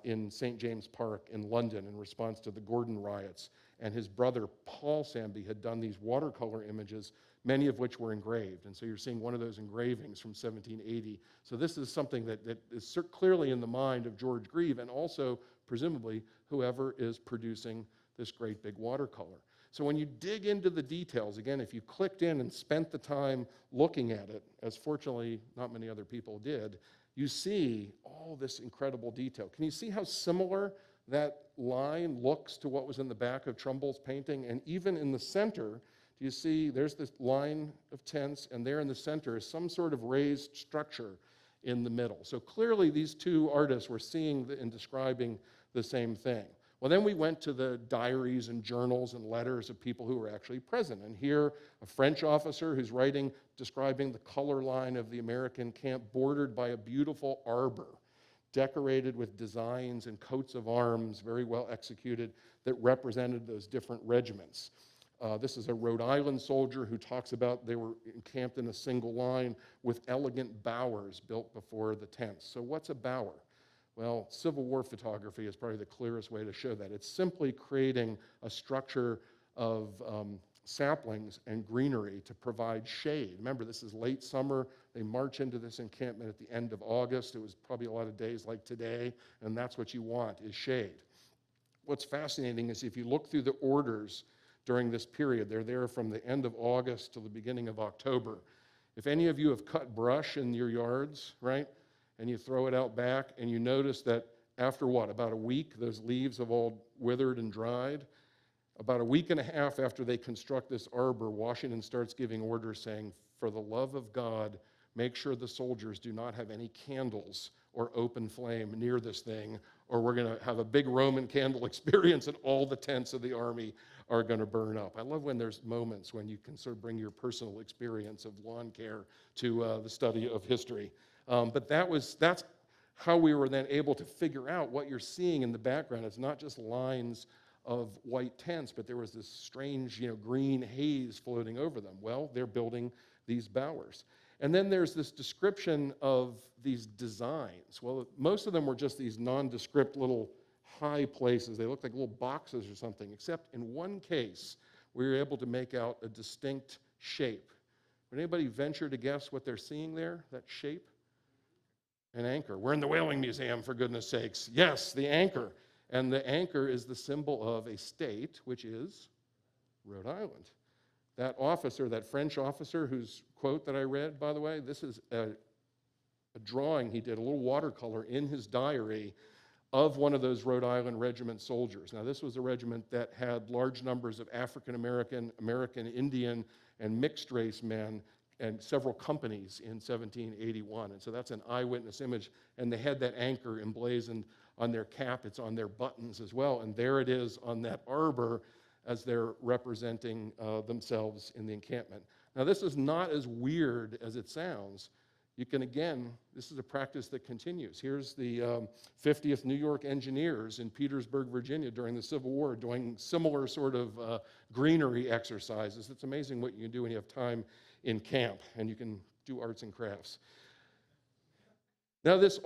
in St. James Park in London in response to the Gordon riots. and his brother Paul Samby had done these watercolor images, many of which were engraved. And so you're seeing one of those engravings from 1780. So this is something that is clearly in the mind of George Grieve, and also presumably whoever is producing this great big watercolor. So when you dig into the details, again, if you clicked in and spent the time looking at it, as fortunately not many other people did, you see all this incredible detail. Can you see how similar that line looks to what was in the back of Trumbull's painting? And even in the center, do you see there's this line of tents, and there in the center is some sort of raised structure in the middle. So clearly these two artists were seeing and describing the same thing. Well, then we went to the diaries and journals and letters of people who were actually present. And here, a French officer who's writing, describing the color line of the American camp, bordered by a beautiful arbor, decorated with designs and coats of arms, very well executed, that represented those different regiments. This is a Rhode Island soldier who talks about they were encamped in a single line with elegant bowers built before the tents. So what's a bower? Well, Civil War photography is probably the clearest way to show that. It's simply creating a structure of saplings and greenery to provide shade. Remember, this is late summer. They march into this encampment at the end of August. It was probably a lot of days like today, and that's what you want, is shade. What's fascinating is if you look through the orders during this period, they're there from the end of August to the beginning of October. If any of you have cut brush in your yards, right, and you throw it out back, and you notice that after what, about a week, those leaves have all withered and dried. About a week and a half after they construct this arbor, Washington starts giving orders saying, for the love of God, make sure the soldiers do not have any candles or open flame near this thing, or we're going to have a big Roman candle experience and all the tents of the army are going to burn up. I love when there's moments when you can sort of bring your personal experience of lawn care to the study of history. But that's how we were then able to figure out what you're seeing in the background. It's not just lines of white tents, but there was this strange, green haze floating over them. Well, they're building these bowers. And then there's this description of these designs. Well, most of them were just these nondescript little high places. They looked like little boxes or something, except in one case, we were able to make out a distinct shape. Would anybody venture to guess what they're seeing there, that shape? An anchor. We're in the Whaling Museum, for goodness sakes. Yes, the anchor. And the anchor is the symbol of a state, which is Rhode Island. That officer, that French officer whose quote that I read, by the way, this is a drawing he did, a little watercolor in his diary of one of those Rhode Island regiment soldiers. Now, this was a regiment that had large numbers of African American, American Indian, and mixed race men, and several companies in 1781. And so that's an eyewitness image. And they had that anchor emblazoned on their cap. It's on their buttons as well. And there it is on that arbor as they're representing themselves in the encampment. Now, this is not as weird as it sounds. You can, again, this is a practice that continues. Here's the 50th New York Engineers in Petersburg, Virginia during the Civil War doing similar sort of greenery exercises. It's amazing what you can do when you have time in camp and you can do arts and crafts. Now, this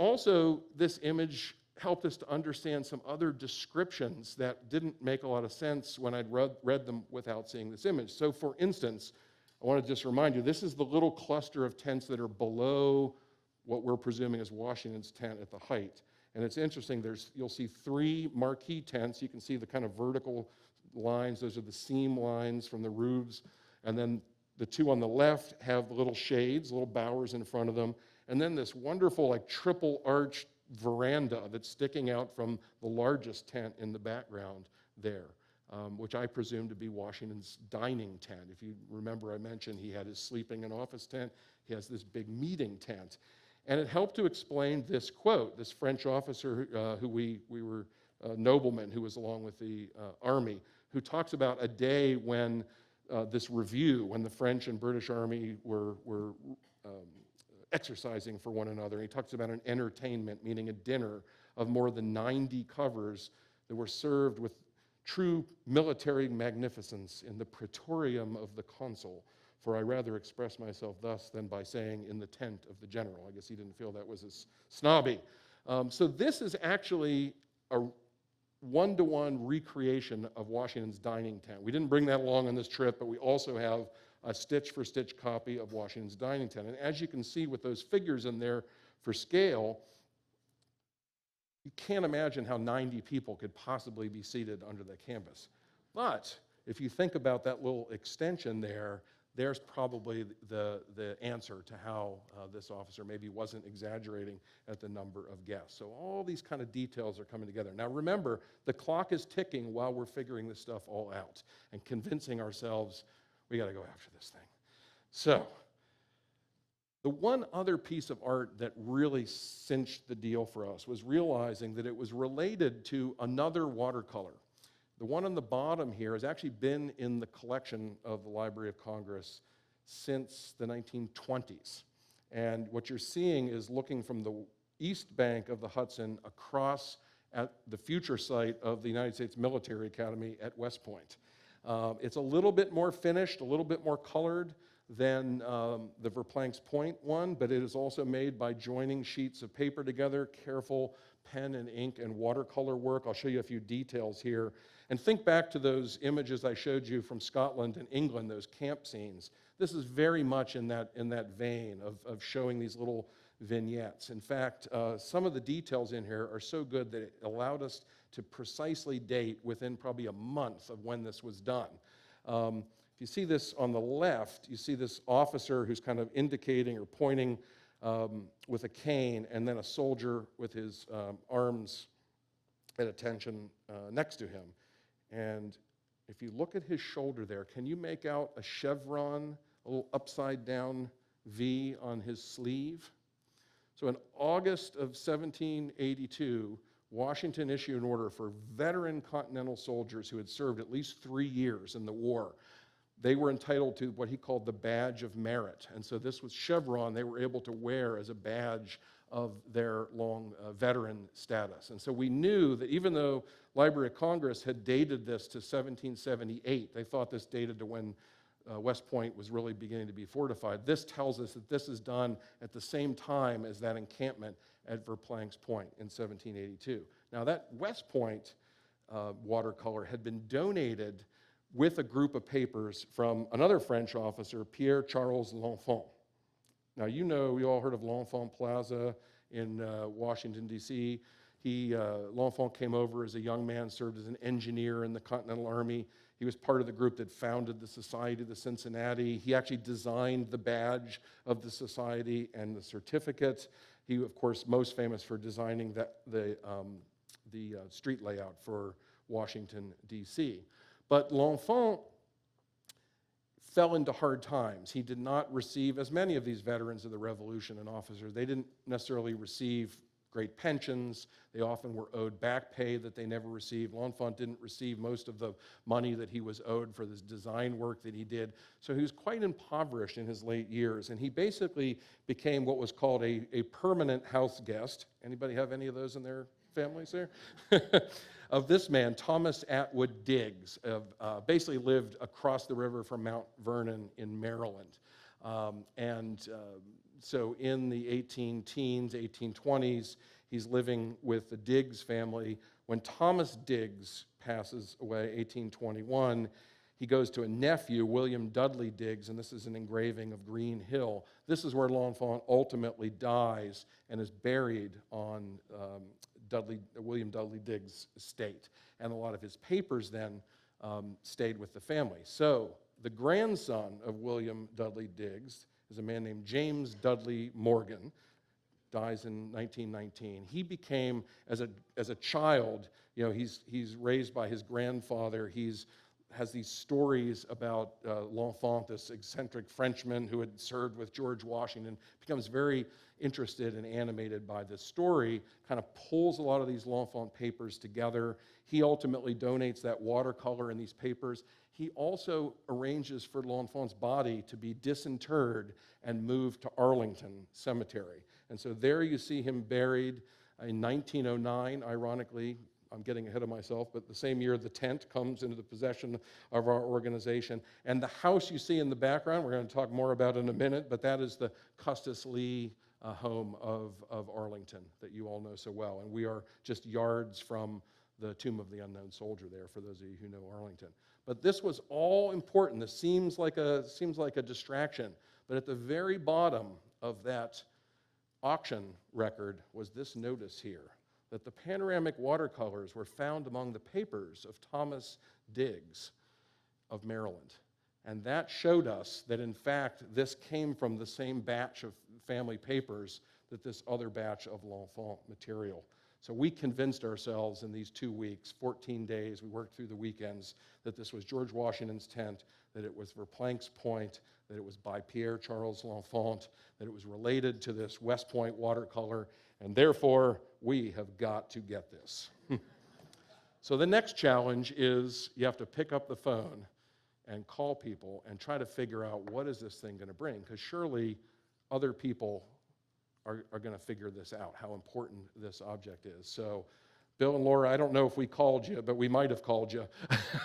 image helped us to understand some other descriptions that didn't make a lot of sense when I'd read them without seeing this image. So, for instance, I want to just remind you, this is the little cluster of tents that are below what we're presuming is Washington's tent at the height. And it's interesting, you'll see 3 marquee tents. You can see the kind of vertical lines. Those are the seam lines from the roofs. And then the 2 on the left have little shades, little bowers in front of them. And then this wonderful, triple arched veranda that's sticking out from the largest tent in the background there, which I presume to be Washington's dining tent. If you remember, I mentioned he had his sleeping and office tent. He has this big meeting tent. And it helped to explain this quote, this French officer nobleman who was along with the army, who talks about a day when this review, when the French and British army were exercising for one another. He talks about an entertainment, meaning a dinner of more than 90 covers that were served with true military magnificence in the praetorium of the consul. For I rather express myself thus than by saying in the tent of the general. I guess he didn't feel that was as snobby. So this is actually one-to-one recreation of Washington's dining tent. We didn't bring that along on this trip, but we also have a stitch-for-stitch copy of Washington's dining tent. And as you can see with those figures in there for scale, you can't imagine how 90 people could possibly be seated under the canvas. But if you think about that little extension there, there's probably the answer to how this officer maybe wasn't exaggerating at the number of guests. So all these kind of details are coming together. Now remember, the clock is ticking while we're figuring this stuff all out and convincing ourselves we got to go after this thing. So the one other piece of art that really cinched the deal for us was realizing that it was related to another watercolor. The one on the bottom here has actually been in the collection of the Library of Congress since the 1920s. And what you're seeing is looking from the east bank of the Hudson across at the future site of the United States Military Academy at West Point. It's a little bit more finished, a little bit more colored than the Verplanck's Point one, but it is also made by joining sheets of paper together, careful pen and ink and watercolor work. I'll show you a few details here. And think back to those images I showed you from Scotland and England, those camp scenes. This is very much in that vein of showing these little vignettes. In fact, some of the details in here are so good that it allowed us to precisely date within probably a month of when this was done. If you see this on the left, you see this officer who's kind of indicating or pointing with a cane, and then a soldier with his arms at attention next to him. And if you look at his shoulder there, can you make out a chevron, a little upside down V on his sleeve? So in August of 1782, Washington issued an order for veteran Continental soldiers who had served at least 3 years in the war. They were entitled to what he called the badge of merit. And so this was chevron they were able to wear as a badge of their long veteran status. And so we knew that even though Library of Congress had dated this to 1778, they thought this dated to when West Point was really beginning to be fortified. This tells us that this is done at the same time as that encampment at Verplanck's Point in 1782. Now that West Point watercolor had been donated with a group of papers from another French officer, Pierre Charles L'Enfant. Now you know, we all heard of L'Enfant Plaza in Washington, D.C. L'Enfant came over as a young man, served as an engineer in the Continental Army. He was part of the group that founded the Society of the Cincinnati. He actually designed the badge of the society and the certificate. He, of course, most famous for designing the street layout for Washington, D.C. But L'Enfant fell into hard times. He did not receive, as many of these veterans of the Revolution and officers, they didn't necessarily receive great pensions. They often were owed back pay that they never received. L'Enfant didn't receive most of the money that he was owed for this design work that he did. So he was quite impoverished in his late years, and he basically became what was called a permanent house guest. Anybody have any of those in their families there? Of this man, Thomas Atwood Diggs, basically lived across the river from Mount Vernon in Maryland. So in the 1820s, he's living with the Diggs family. When Thomas Diggs passes away, 1821, he goes to a nephew, William Dudley Diggs, and this is an engraving of Green Hill. This is where L'Enfant ultimately dies and is buried on William Dudley Diggs' estate. And a lot of his papers then stayed with the family. So the grandson of William Dudley Diggs is a man named James Dudley Morgan, dies in 1919. He became, as a child, you know, he's raised by his grandfather. Has these stories about L'Enfant, this eccentric Frenchman who had served with George Washington, becomes very interested and animated by this story, kind of pulls a lot of these L'Enfant papers together. He ultimately donates that watercolor in these papers. He also arranges for L'Enfant's body to be disinterred and moved to Arlington Cemetery. And so there you see him buried in 1909, ironically. I'm getting ahead of myself, but the same year the tent comes into the possession of our organization. And the house you see in the background, we're going to talk more about in a minute, but that is the Custis Lee home of Arlington that you all know so well. And we are just yards from the Tomb of the Unknown Soldier there, for those of you who know Arlington. But this was all important. This seems like a distraction. But at the very bottom of that auction record was this notice here, that the panoramic watercolors were found among the papers of Thomas Diggs of Maryland. And that showed us that, in fact, this came from the same batch of family papers that this other batch of L'Enfant material. So we convinced ourselves in these 2 weeks, 14 days, we worked through the weekends, that this was George Washington's tent, that it was Verplanck's point, that it was by Pierre Charles L'Enfant, that it was related to this West Point watercolor, and therefore we have got to get this. So the next challenge is you have to pick up the phone and call people and try to figure out, what is this thing going to bring? Because surely other people are going to figure this out, how important this object is. So Bill and Laura, I don't know if we called you, but we might have called you.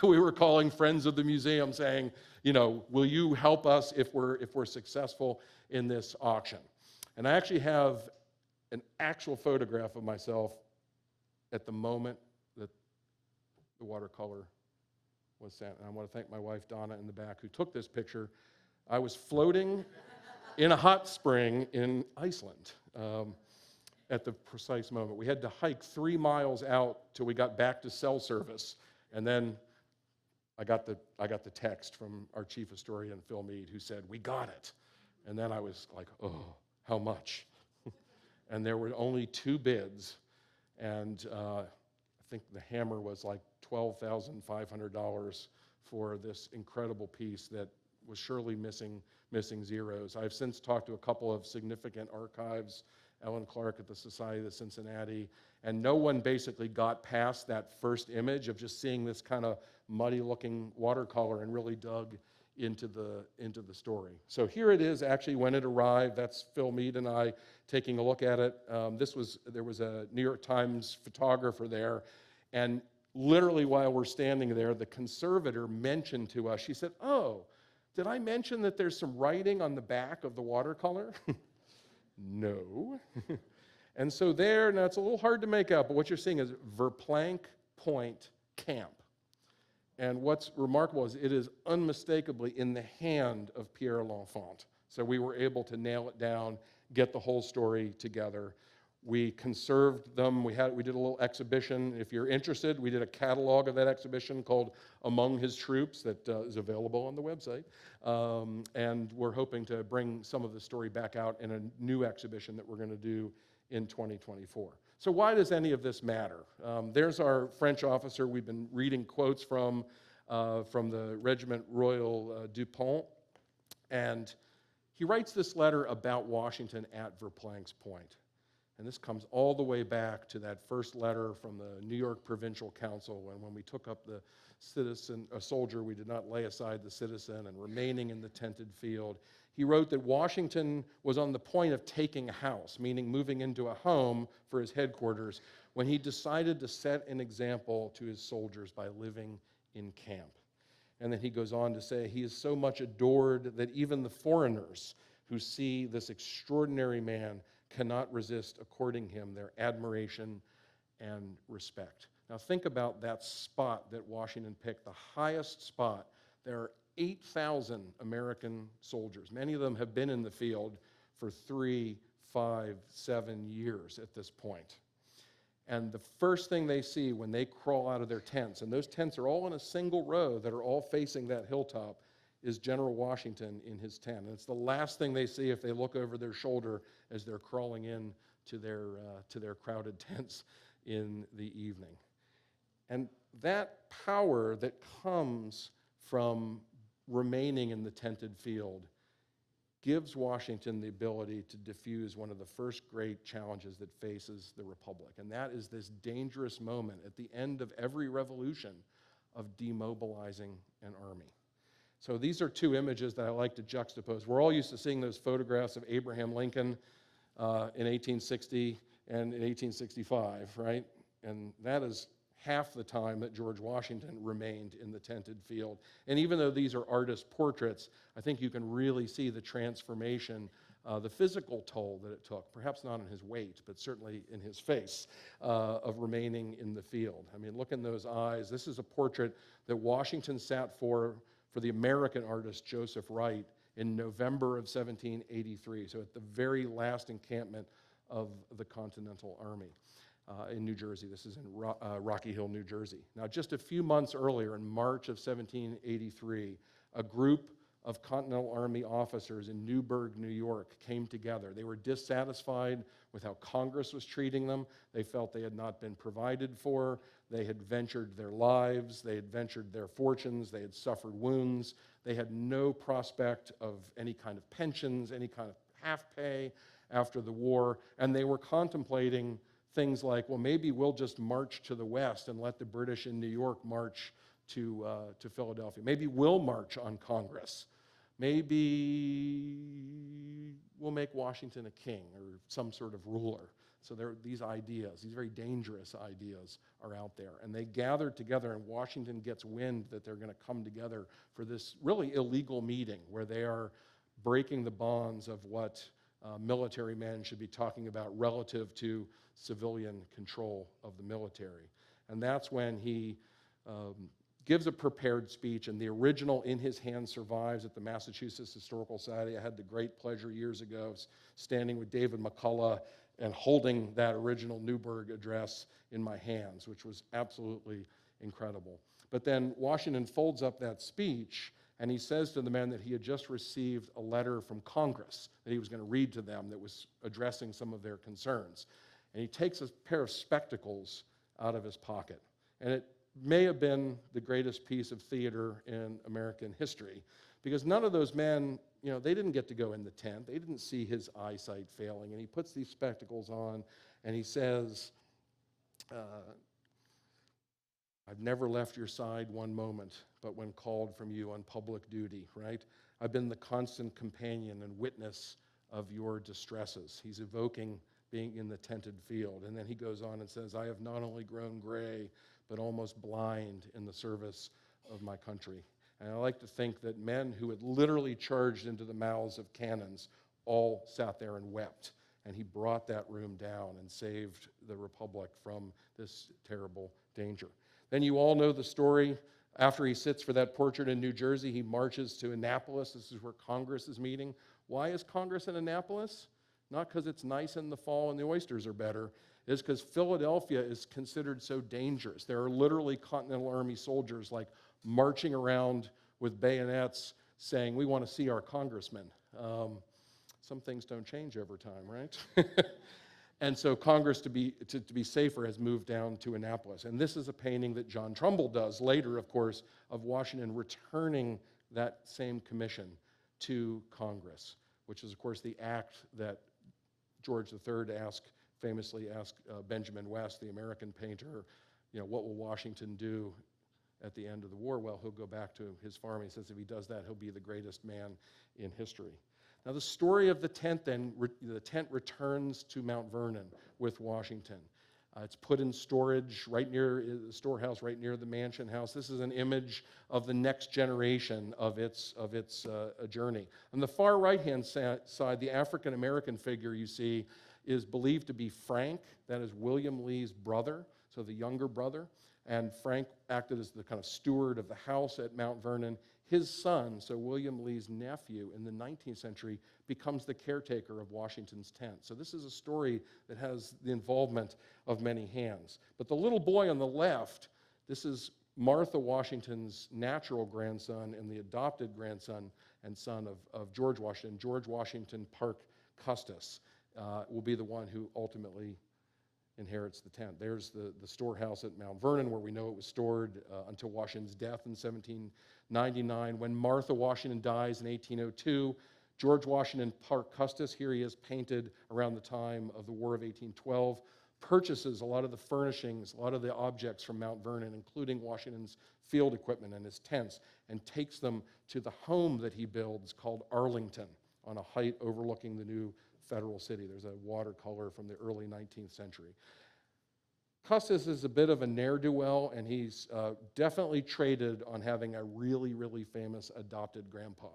We were calling friends of the museum saying, will you help us if we're successful in this auction? And I actually have an actual photograph of myself at the moment that the watercolor was sent. And I want to thank my wife, Donna, in the back, who took this picture. I was floating in a hot spring in Iceland at the precise moment. We had to hike 3 miles out till we got back to cell service, and then I got the text from our chief historian, Phil Mead, who said, "We got it." And then I was like, oh, how much? And there were only 2 bids, and I think the hammer was like $12,500 for this incredible piece that was surely missing zeros. I've since talked to a couple of significant archives, Ellen Clark at the Society of Cincinnati, and no one basically got past that first image of just seeing this kind of muddy-looking watercolor and really dug into the story. So here it is actually when it arrived. That's Phil Mead and I taking a look at it. There was a New York Times photographer there, and literally while we're standing there, the conservator mentioned to us, she said, "Oh, did I mention that there's some writing on the back of the watercolor?" No. And so there, now it's a little hard to make out, but what you're seeing is Verplanck Point Camp. And what's remarkable is it is unmistakably in the hand of Pierre L'Enfant. So we were able to nail it down, get the whole story together. We conserved them. We did a little exhibition. If you're interested, we did a catalog of that exhibition called Among His Troops that is available on the website. And we're hoping to bring some of the story back out in a new exhibition that we're going to do in 2024. So why does any of this matter? There's our French officer we've been reading quotes from the Regiment Royal Dupont. And he writes this letter about Washington at Verplanck's Point. And this comes all the way back to that first letter from the New York Provincial Council when we took up the soldier, we did not lay aside the citizen, and remaining in the tented field. He wrote that Washington was on the point of taking a house, meaning moving into a home for his headquarters, when he decided to set an example to his soldiers by living in camp. And then he goes on to say, he is so much adored that even the foreigners who see this extraordinary man cannot resist according him their admiration and respect. Now think about that spot that Washington picked, the highest spot. There are 8,000 American soldiers. Many of them have been in the field for 3, 5, 7 years at this point. And the first thing they see when they crawl out of their tents, and those tents are all in a single row that are all facing that hilltop, is General Washington in his tent. And it's the last thing they see if they look over their shoulder as they're crawling in to their crowded tents in the evening. And that power that comes from remaining in the tented field gives Washington the ability to diffuse one of the first great challenges that faces the Republic. And that is this dangerous moment at the end of every revolution of demobilizing an army. So these are 2 images that I like to juxtapose. We're all used to seeing those photographs of Abraham Lincoln in 1860 and in 1865, right? And that is half the time that George Washington remained in the tented field. And even though these are artist portraits, I think you can really see the transformation the physical toll that it took, perhaps not in his weight, but certainly in his face, of remaining in the field. I mean, look in those eyes. This is a portrait that Washington sat for the American artist Joseph Wright in November of 1783, so at the very last encampment of the Continental Army in New Jersey. This is in Rocky Hill, New Jersey. Now, just a few months earlier, in March of 1783, a group of Continental Army officers in Newburgh, New York, came together. They were dissatisfied with how Congress was treating them. They felt they had not been provided for. They had ventured their lives. They had ventured their fortunes. They had suffered wounds. They had no prospect of any kind of pensions, any kind of half pay after the war, and they were contemplating things like, well, maybe we'll just march to the west and let the British in New York march to Philadelphia. Maybe we'll march on Congress. Maybe we'll make Washington a king or some sort of ruler. So there are these ideas, these very dangerous ideas are out there. And they gathered together, and Washington gets wind that they're going to come together for this really illegal meeting where they are breaking the bonds of what military men should be talking about relative to civilian control of the military. And that's when he gives a prepared speech, and the original in his hand survives at the Massachusetts Historical Society. I had the great pleasure years ago standing with David McCullough and holding that original Newburgh address in my hands, which was absolutely incredible. But then Washington folds up that speech, and he says to the men that he had just received a letter from Congress that he was going to read to them that was addressing some of their concerns. And he takes a pair of spectacles out of his pocket. And it may have been the greatest piece of theater in American history, because none of those men, they didn't get to go in the tent. They didn't see his eyesight failing. And he puts these spectacles on, and he says, I've never left your side one moment, but when called from you on public duty, right? I've been the constant companion and witness of your distresses. He's evoking being in the tented field. And then he goes on and says, I have not only grown gray, but almost blind in the service of my country. And I like to think that men who had literally charged into the mouths of cannons all sat there and wept. And he brought that room down and saved the Republic from this terrible danger. Then you all know the story. After he sits for that portrait in New Jersey, he marches to Annapolis. This is where Congress is meeting. Why is Congress in Annapolis? Not because it's nice in the fall and the oysters are better. It's because Philadelphia is considered so dangerous. There are literally Continental Army soldiers marching around with bayonets saying, we want to see our congressman. Some things don't change over time, right? And so Congress, to be safer, has moved down to Annapolis. And this is a painting that John Trumbull does later, of course, of Washington returning that same commission to Congress, which is, of course, the act that George III famously asked Benjamin West, the American painter, what will Washington do at the end of the war? Well, he'll go back to his farm. He says if he does that, he'll be the greatest man in history. Now, the story of the tent then, the tent returns to Mount Vernon with Washington. It's put in storage right near the storehouse, right near the mansion house. This is an image of the next generation of its journey. On the far right-hand side, the African-American figure you see is believed to be Frank. That is William Lee's brother, so the younger brother. And Frank acted as the kind of steward of the house at Mount Vernon. His son, so William Lee's nephew, in the 19th century, becomes the caretaker of Washington's tent. So this is a story that has the involvement of many hands. But the little boy on the left, this is Martha Washington's natural grandson and the adopted grandson and son of George Washington. George Washington Parke Custis will be the one who ultimately inherits the tent. There's the storehouse at Mount Vernon, where we know it was stored until Washington's death in 1799. When Martha Washington dies in 1802, George Washington Parke Custis, here he is painted around the time of the War of 1812, purchases a lot of the furnishings, a lot of the objects from Mount Vernon, including Washington's field equipment and his tents, and takes them to the home that he builds called Arlington on a height overlooking the new federal city. There's a watercolor from the early 19th century. Custis is a bit of a ne'er-do-well, and he's definitely traded on having a really, really famous adopted grandpa.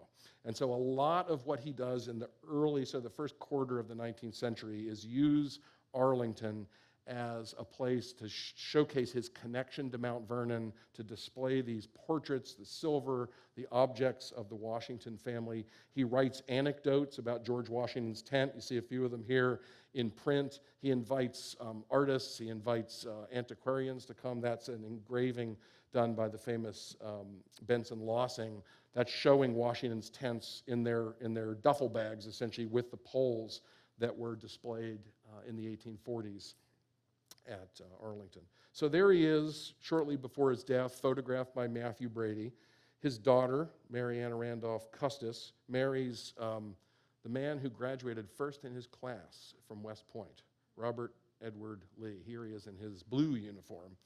And so a lot of what he does in the first quarter of the 19th century is use Arlington as a place to showcase his connection to Mount Vernon, to display these portraits, the silver, the objects of the Washington family. He writes anecdotes about George Washington's tent. You see a few of them here in print. He invites artists, he invites antiquarians to come. That's an engraving done by the famous Benson Lossing. That's showing Washington's tents in their duffel bags, essentially, with the poles that were displayed in the 1840s at Arlington. So there he is, shortly before his death, photographed by Matthew Brady. His daughter, Mary Anna Randolph Custis, marries the man who graduated first in his class from West Point, Robert Edward Lee. Here he is in his blue uniform.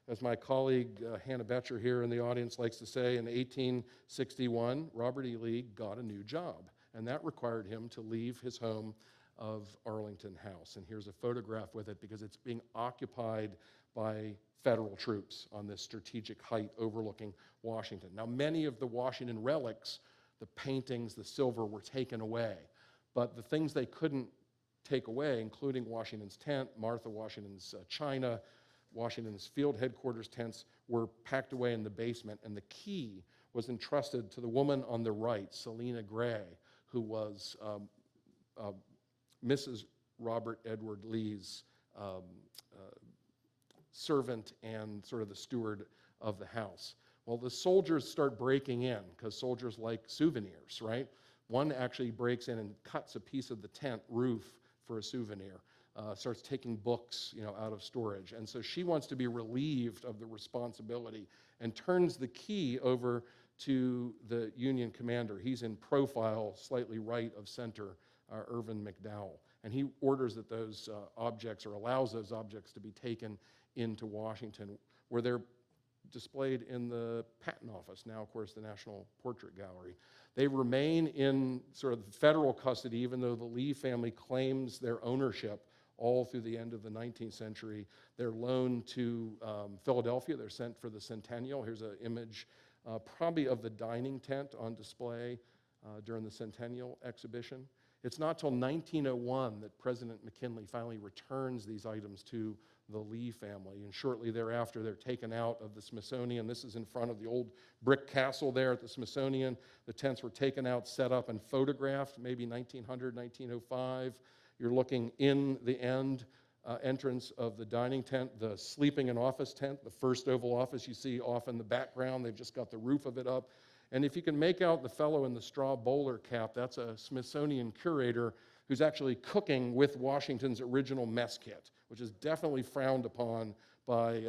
As my colleague Hannah Betcher here in the audience likes to say, in 1861, Robert E. Lee got a new job, and that required him to leave his home of Arlington House. And here's a photograph with it because it's being occupied by federal troops on this strategic height overlooking Washington. Now, many of the Washington relics, the paintings, the silver, were taken away. But the things they couldn't take away, including Washington's tent, Martha Washington's china, Washington's field headquarters tents, were packed away in the basement. And the key was entrusted to the woman on the right, Selina Gray, who was Mrs. Robert Edward Lee's servant and sort of the steward of the house. Well, the soldiers start breaking in because soldiers like souvenirs, right? One actually breaks in and cuts a piece of the tent roof for a souvenir, starts taking books, out of storage. And so she wants to be relieved of the responsibility and turns the key over to the Union commander. He's in profile, slightly right of center, Irvin McDowell. And he orders that those objects, or allows those objects to be taken into Washington, where they're displayed in the Patent Office, now, of course, the National Portrait Gallery. They remain in sort of federal custody, even though the Lee family claims their ownership all through the end of the 19th century. They're loaned to Philadelphia. They're sent for the Centennial. Here's an image probably of the dining tent on display during the Centennial exhibition. It's not till 1901 that President McKinley finally returns these items to the Lee family, and shortly thereafter they're taken out of the Smithsonian. This is in front of the old brick castle there at the Smithsonian. The tents were taken out, set up, and photographed, maybe 1900, 1905. You're looking in the entrance of the dining tent, the sleeping and office tent, the first Oval Office you see off in the background. They've just got the roof of it up. And if you can make out the fellow in the straw bowler cap, that's a Smithsonian curator who's actually cooking with Washington's original mess kit, which is definitely frowned upon by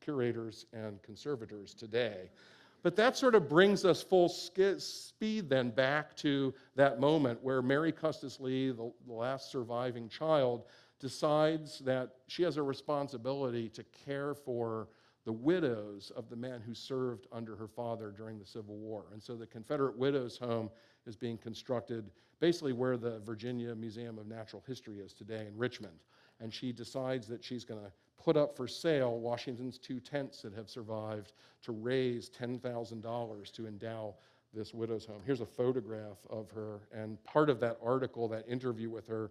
curators and conservators today. But that sort of brings us full speed then back to that moment where Mary Custis Lee, the last surviving child, decides that she has a responsibility to care for the widows of the men who served under her father during the Civil War. And so the Confederate Widows' Home is being constructed basically where the Virginia Museum of Natural History is today in Richmond. And she decides that she's going to put up for sale Washington's 2 tents that have survived to raise $10,000 to endow this widow's home. Here's a photograph of her, and part of that article, that interview with her,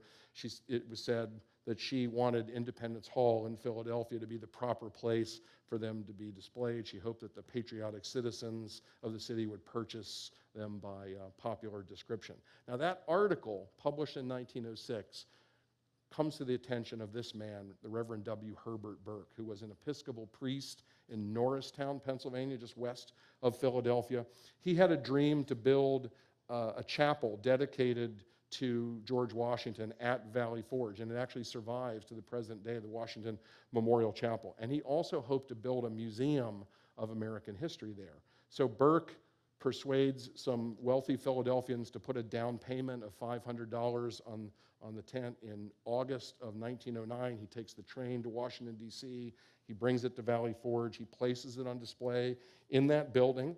it was said that she wanted Independence Hall in Philadelphia to be the proper place for them to be displayed. She hoped that the patriotic citizens of the city would purchase them by popular description. Now that article, published in 1906, comes to the attention of this man, the Reverend W. Herbert Burke, who was an Episcopal priest in Norristown, Pennsylvania, just west of Philadelphia. He had a dream to build a chapel dedicated to George Washington at Valley Forge, and it actually survives to the present day, the Washington Memorial Chapel. And he also hoped to build a museum of American history there. So Burke persuades some wealthy Philadelphians to put a down payment of $500 on the tent. In August of 1909, he takes the train to Washington, D.C. He brings it to Valley Forge. He places it on display in that building.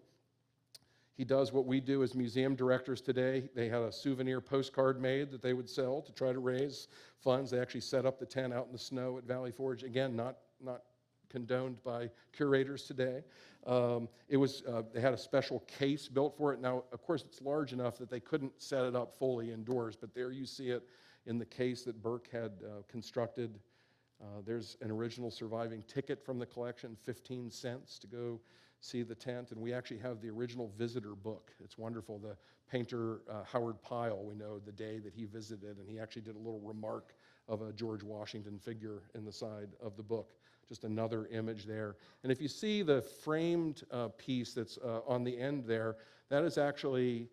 He does what we do as museum directors today. They had a souvenir postcard made that they would sell to try to raise funds. They actually set up the tent out in the snow at Valley Forge. Again, not condoned by curators today. They had a special case built for it. Now, of course, it's large enough that they couldn't set it up fully indoors, but there you see it in the case that Burke had constructed. There's an original surviving ticket from the collection, 15 cents to go see the tent, and we actually have the original visitor book. It's wonderful. The painter Howard Pyle, we know the day that he visited, and he actually did a little remark of a George Washington figure in the side of the book. Just another image there. And if you see the framed piece that's on the end there, that is actually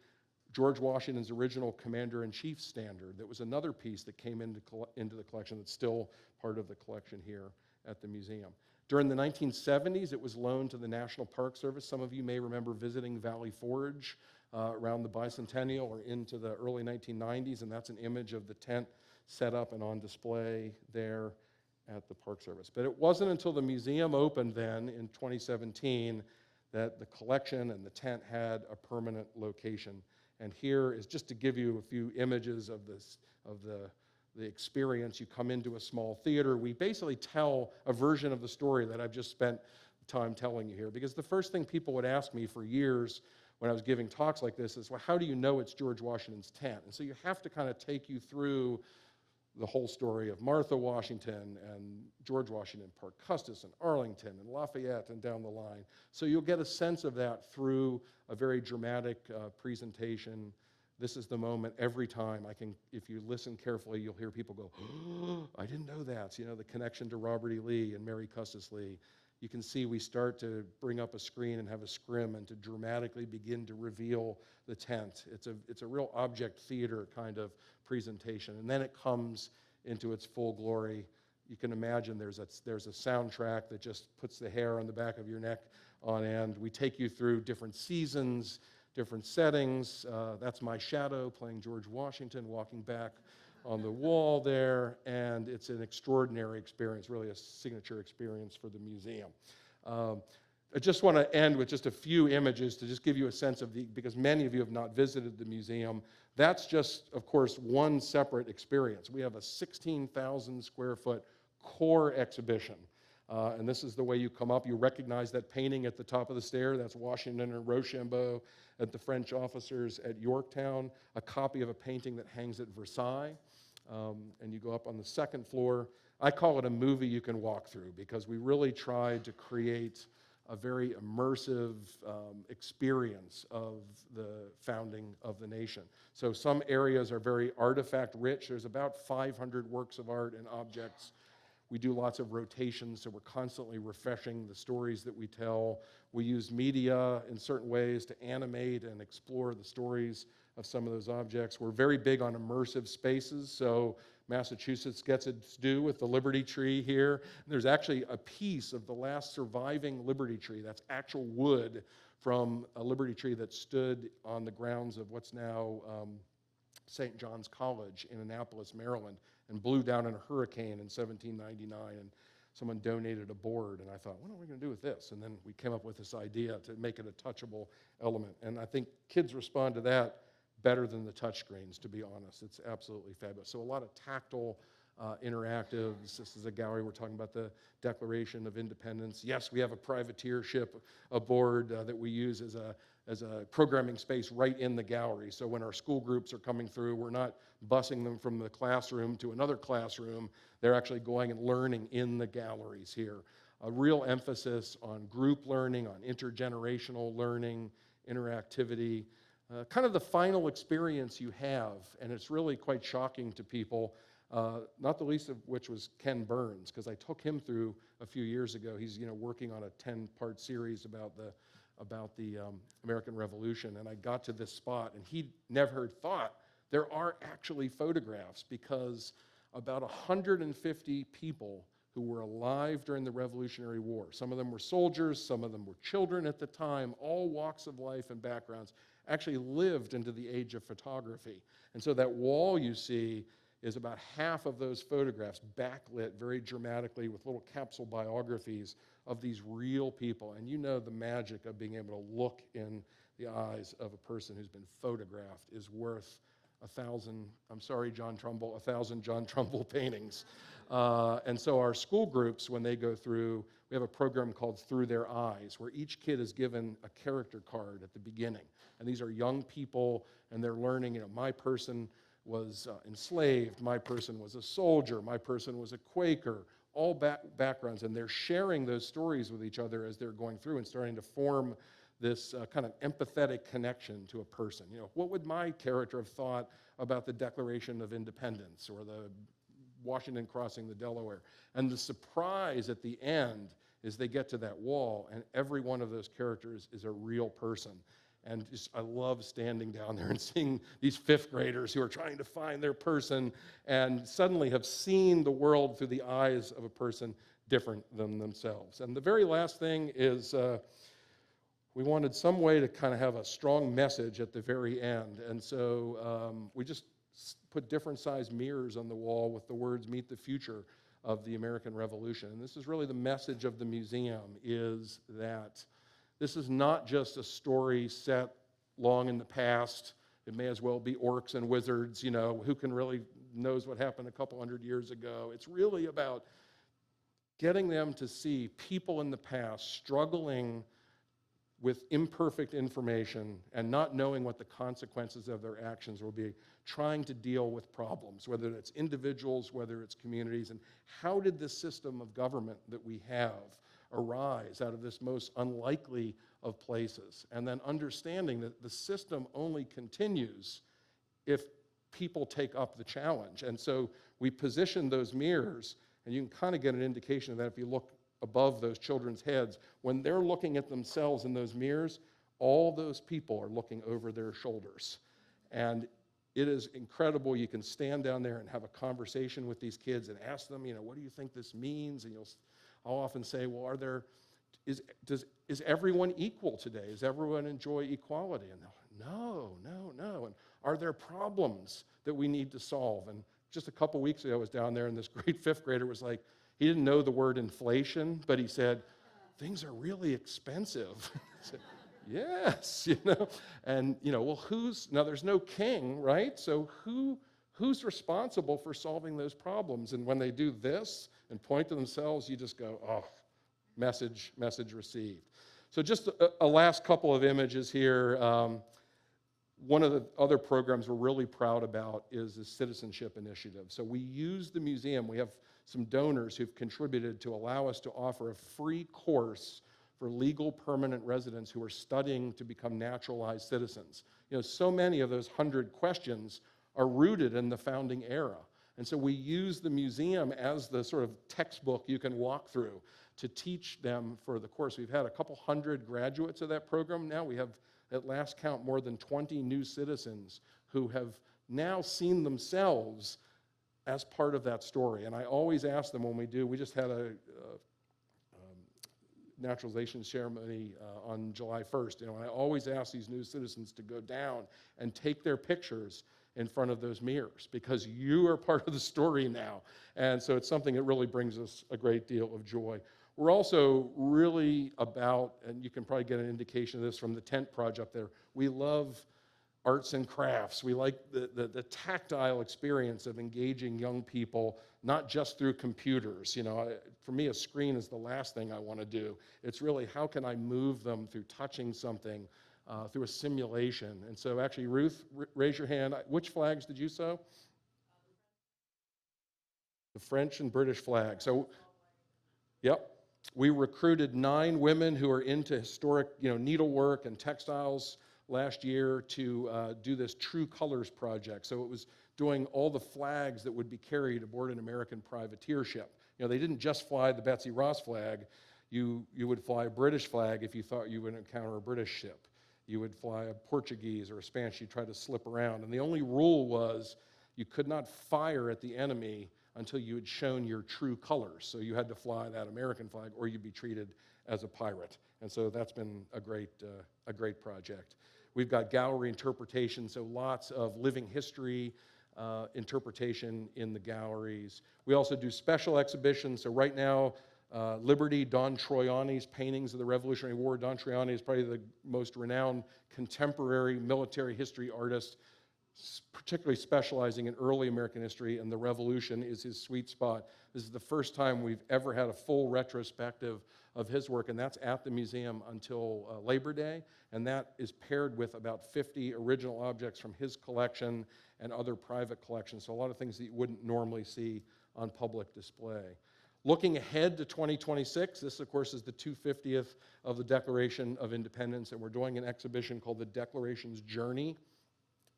George Washington's original Commander-in-Chief standard. That was another piece that came into the collection that's still part of the collection here at the museum. During the 1970s, it was loaned to the National Park Service. Some of you may remember visiting Valley Forge around the bicentennial or into the early 1990s, and that's an image of the tent set up and on display there at the Park Service. But it wasn't until the museum opened then in 2017 that the collection and the tent had a permanent location. And here is just to give you a few images of the experience. You come into a small theater. We basically tell a version of the story that I've just spent time telling you here, because the first thing people would ask me for years when I was giving talks like this is, well, how do you know it's George Washington's tent? And so you have to kind of take you through the whole story of Martha Washington and George Washington, Park Custis and Arlington and Lafayette and down the line. So you'll get a sense of that through a very dramatic presentation. This is the moment every time if you listen carefully, you'll hear people go, oh, I didn't know that. So, the connection to Robert E. Lee and Mary Custis Lee. You can see we start to bring up a screen and have a scrim and to dramatically begin to reveal the tent. It's a real object theater kind of presentation. And then it comes into its full glory. You can imagine there's a soundtrack that just puts the hair on the back of your neck on end. We take you through different seasons, different settings. That's my shadow playing George Washington walking back on the wall there, and it's an extraordinary experience, really a signature experience for the museum. I just want to end with just a few images to just give you a sense of because many of you have not visited the museum. That's just, of course, one separate experience. We have a 16,000 square foot core exhibition. And this is the way you come up. You recognize that painting at the top of the stair. That's Washington and Rochambeau at the French officers at Yorktown, a copy of a painting that hangs at Versailles. And you go up on the second floor. I call it a movie you can walk through because we really tried to create a very immersive experience of the founding of the nation. So some areas are very artifact rich. There's about 500 works of art and objects. We do lots of rotations, so we're constantly refreshing the stories that we tell. We use media in certain ways to animate and explore the stories of some of those objects. We're very big on immersive spaces, so Massachusetts gets its due with the Liberty Tree here. There's actually a piece of the last surviving Liberty Tree. That's actual wood from a Liberty Tree that stood on the grounds of what's now St. John's College in Annapolis, Maryland, and blew down in a hurricane in 1799, and someone donated a board, and I thought, what are we going to do with this? And then we came up with this idea to make it a touchable element, and I think kids respond to that better than the touch screens, to be honest. It's absolutely fabulous. So a lot of tactile interactives. This is a gallery. We're talking about the Declaration of Independence. Yes, we have a privateer ship aboard that we use as a programming space right in the gallery. So when our school groups are coming through, we're not busing them from the classroom to another classroom. They're actually going and learning in the galleries here. A real emphasis on group learning, on intergenerational learning, interactivity. Kind of the final experience you have, and it's really quite shocking to people, not the least of which was Ken Burns, because I took him through a few years ago. He's working on a 10-part series about the American Revolution, and I got to this spot, and he never thought there are actually photographs, because about 150 people who were alive during the Revolutionary War, some of them were soldiers, some of them were children at the time, all walks of life and backgrounds, actually lived into the age of photography. And so that wall you see is about half of those photographs backlit very dramatically with little capsule biographies of these real people. And you know the magic of being able to look in the eyes of a person who's been photographed is worth 1,000, I'm sorry, John Trumbull, 1,000 John Trumbull paintings. And so our school groups, when they go through, we have a program called Through Their Eyes, where each kid is given a character card at the beginning. And these are young people, and they're learning, my person was enslaved, my person was a soldier, my person was a Quaker, all backgrounds, and they're sharing those stories with each other as they're going through and starting to form this kind of empathetic connection to a person. What would my character have thought about the Declaration of Independence or the Washington crossing the Delaware? And the surprise at the end is they get to that wall, and every one of those characters is a real person. And I love standing down there and seeing these fifth graders who are trying to find their person and suddenly have seen the world through the eyes of a person different than themselves. And the very last thing is we wanted some way to kind of have a strong message at the very end. And so we just put different size mirrors on the wall with the words, "Meet the future of the American Revolution." And this is really the message of the museum, is that this is not just a story set long in the past. It may as well be orcs and wizards, who can really knows what happened a couple hundred years ago. It's really about getting them to see people in the past struggling with imperfect information and not knowing what the consequences of their actions will be, trying to deal with problems, whether it's individuals, whether it's communities, and how did this system of government that we have arise out of this most unlikely of places? And then understanding that the system only continues if people take up the challenge. And so we position those mirrors, and you can kind of get an indication of that if you look above those children's heads. When they're looking at themselves in those mirrors, all those people are looking over their shoulders. And it is incredible. You can stand down there and have a conversation with these kids and ask them, what do you think this means? And I'll often say, well, is everyone equal today? Does everyone enjoy equality? And they're like, no. And are there problems that we need to solve? And just a couple weeks ago, I was down there, and this great fifth grader was like, he didn't know the word inflation, but he said, things are really expensive. I said, yes, And, well, now there's no king, right? So who's responsible for solving those problems? And when they do this and point to themselves, you just go, oh, message received. So just a last couple of images here. One of the other programs we're really proud about is the Citizenship Initiative. So we use the museum. We have some donors who've contributed to allow us to offer a free course for legal permanent residents who are studying to become naturalized citizens. So many of those 100 questions are rooted in the founding era. And so we use the museum as the sort of textbook you can walk through to teach them for the course. We've had a couple hundred graduates of that program now. We have, at last count, more than 20 new citizens who have now seen themselves as part of that story. And I always ask them when we just had a naturalization ceremony on July 1st. And I always ask these new citizens to go down and take their pictures in front of those mirrors, because you are part of the story now. And so it's something that really brings us a great deal of joy. We're also really about, and you can probably get an indication of this from the tent project up there, we love arts and crafts. We like the tactile experience of engaging young people, not just through computers. For me, a screen is the last thing I want to do. It's really, how can I move them through touching something, through a simulation? And so actually, Ruth, raise your hand. Which flags did you sew? The French and British flag. So, yep. We recruited 9 women who are into historic, needlework and textiles last year to do this True Colors project. So it was doing all the flags that would be carried aboard an American privateer ship. They didn't just fly the Betsy Ross flag. You would fly a British flag if you thought you would encounter a British ship. You would fly a Portuguese or a Spanish. You'd try to slip around. And the only rule was you could not fire at the enemy until you had shown your true colors. So you had to fly that American flag, or you'd be treated as a pirate. And so that's been a great project. We've got gallery interpretation, so lots of living history interpretation in the galleries. We also do special exhibitions. So right now, Liberty, Don Troiani's paintings of the Revolutionary War. Don Troiani is probably the most renowned contemporary military history artist, particularly specializing in early American history, and the Revolution is his sweet spot. This is the first time we've ever had a full retrospective of his work, and that's at the museum until Labor Day, and that is paired with about 50 original objects from his collection and other private collections, so a lot of things that you wouldn't normally see on public display. Looking ahead to 2026, this of course is the 250th of the Declaration of Independence, and we're doing an exhibition called The Declaration's Journey,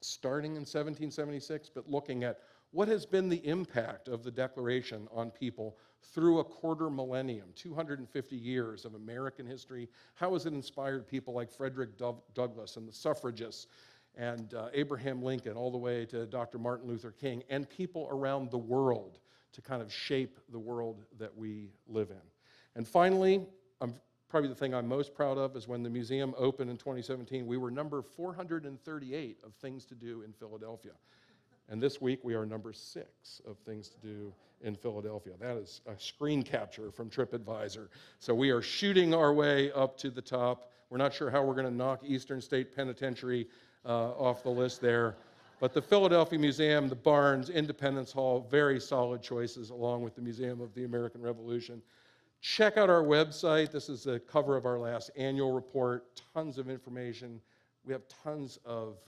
starting in 1776, but looking at what has been the impact of the Declaration on people through a quarter millennium, 250 years of American history. How has it inspired people like Frederick Douglass and the suffragists and Abraham Lincoln, all the way to Dr. Martin Luther King, and people around the world to kind of shape the world that we live in. And finally, probably the thing I'm most proud of is when the museum opened in 2017, we were number 438 of things to do in Philadelphia. And this week we are number 6 of things to do in Philadelphia. That is a screen capture from TripAdvisor. So we are shooting our way up to the top. We're not sure how we're going to knock Eastern State Penitentiary off the list there. But the Philadelphia Museum, the Barnes, Independence Hall, very solid choices, along with the Museum of the American Revolution. Check out our website. This is the cover of our last annual report. Tons of information. We have tons of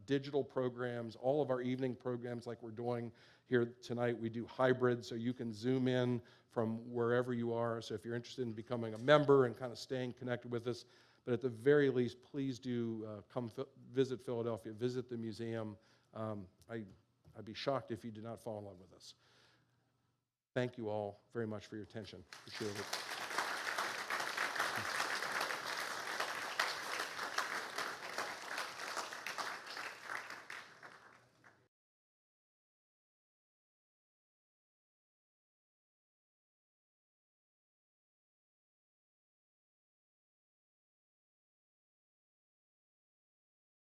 digital programs, all of our evening programs like we're doing here tonight. We do hybrid, so you can zoom in from wherever you are. So if you're interested in becoming a member and kind of staying connected with us, but at the very least, please do come visit Philadelphia, visit the museum. I'd be shocked if you did not fall in love with us. Thank you all very much for your attention. Appreciate it.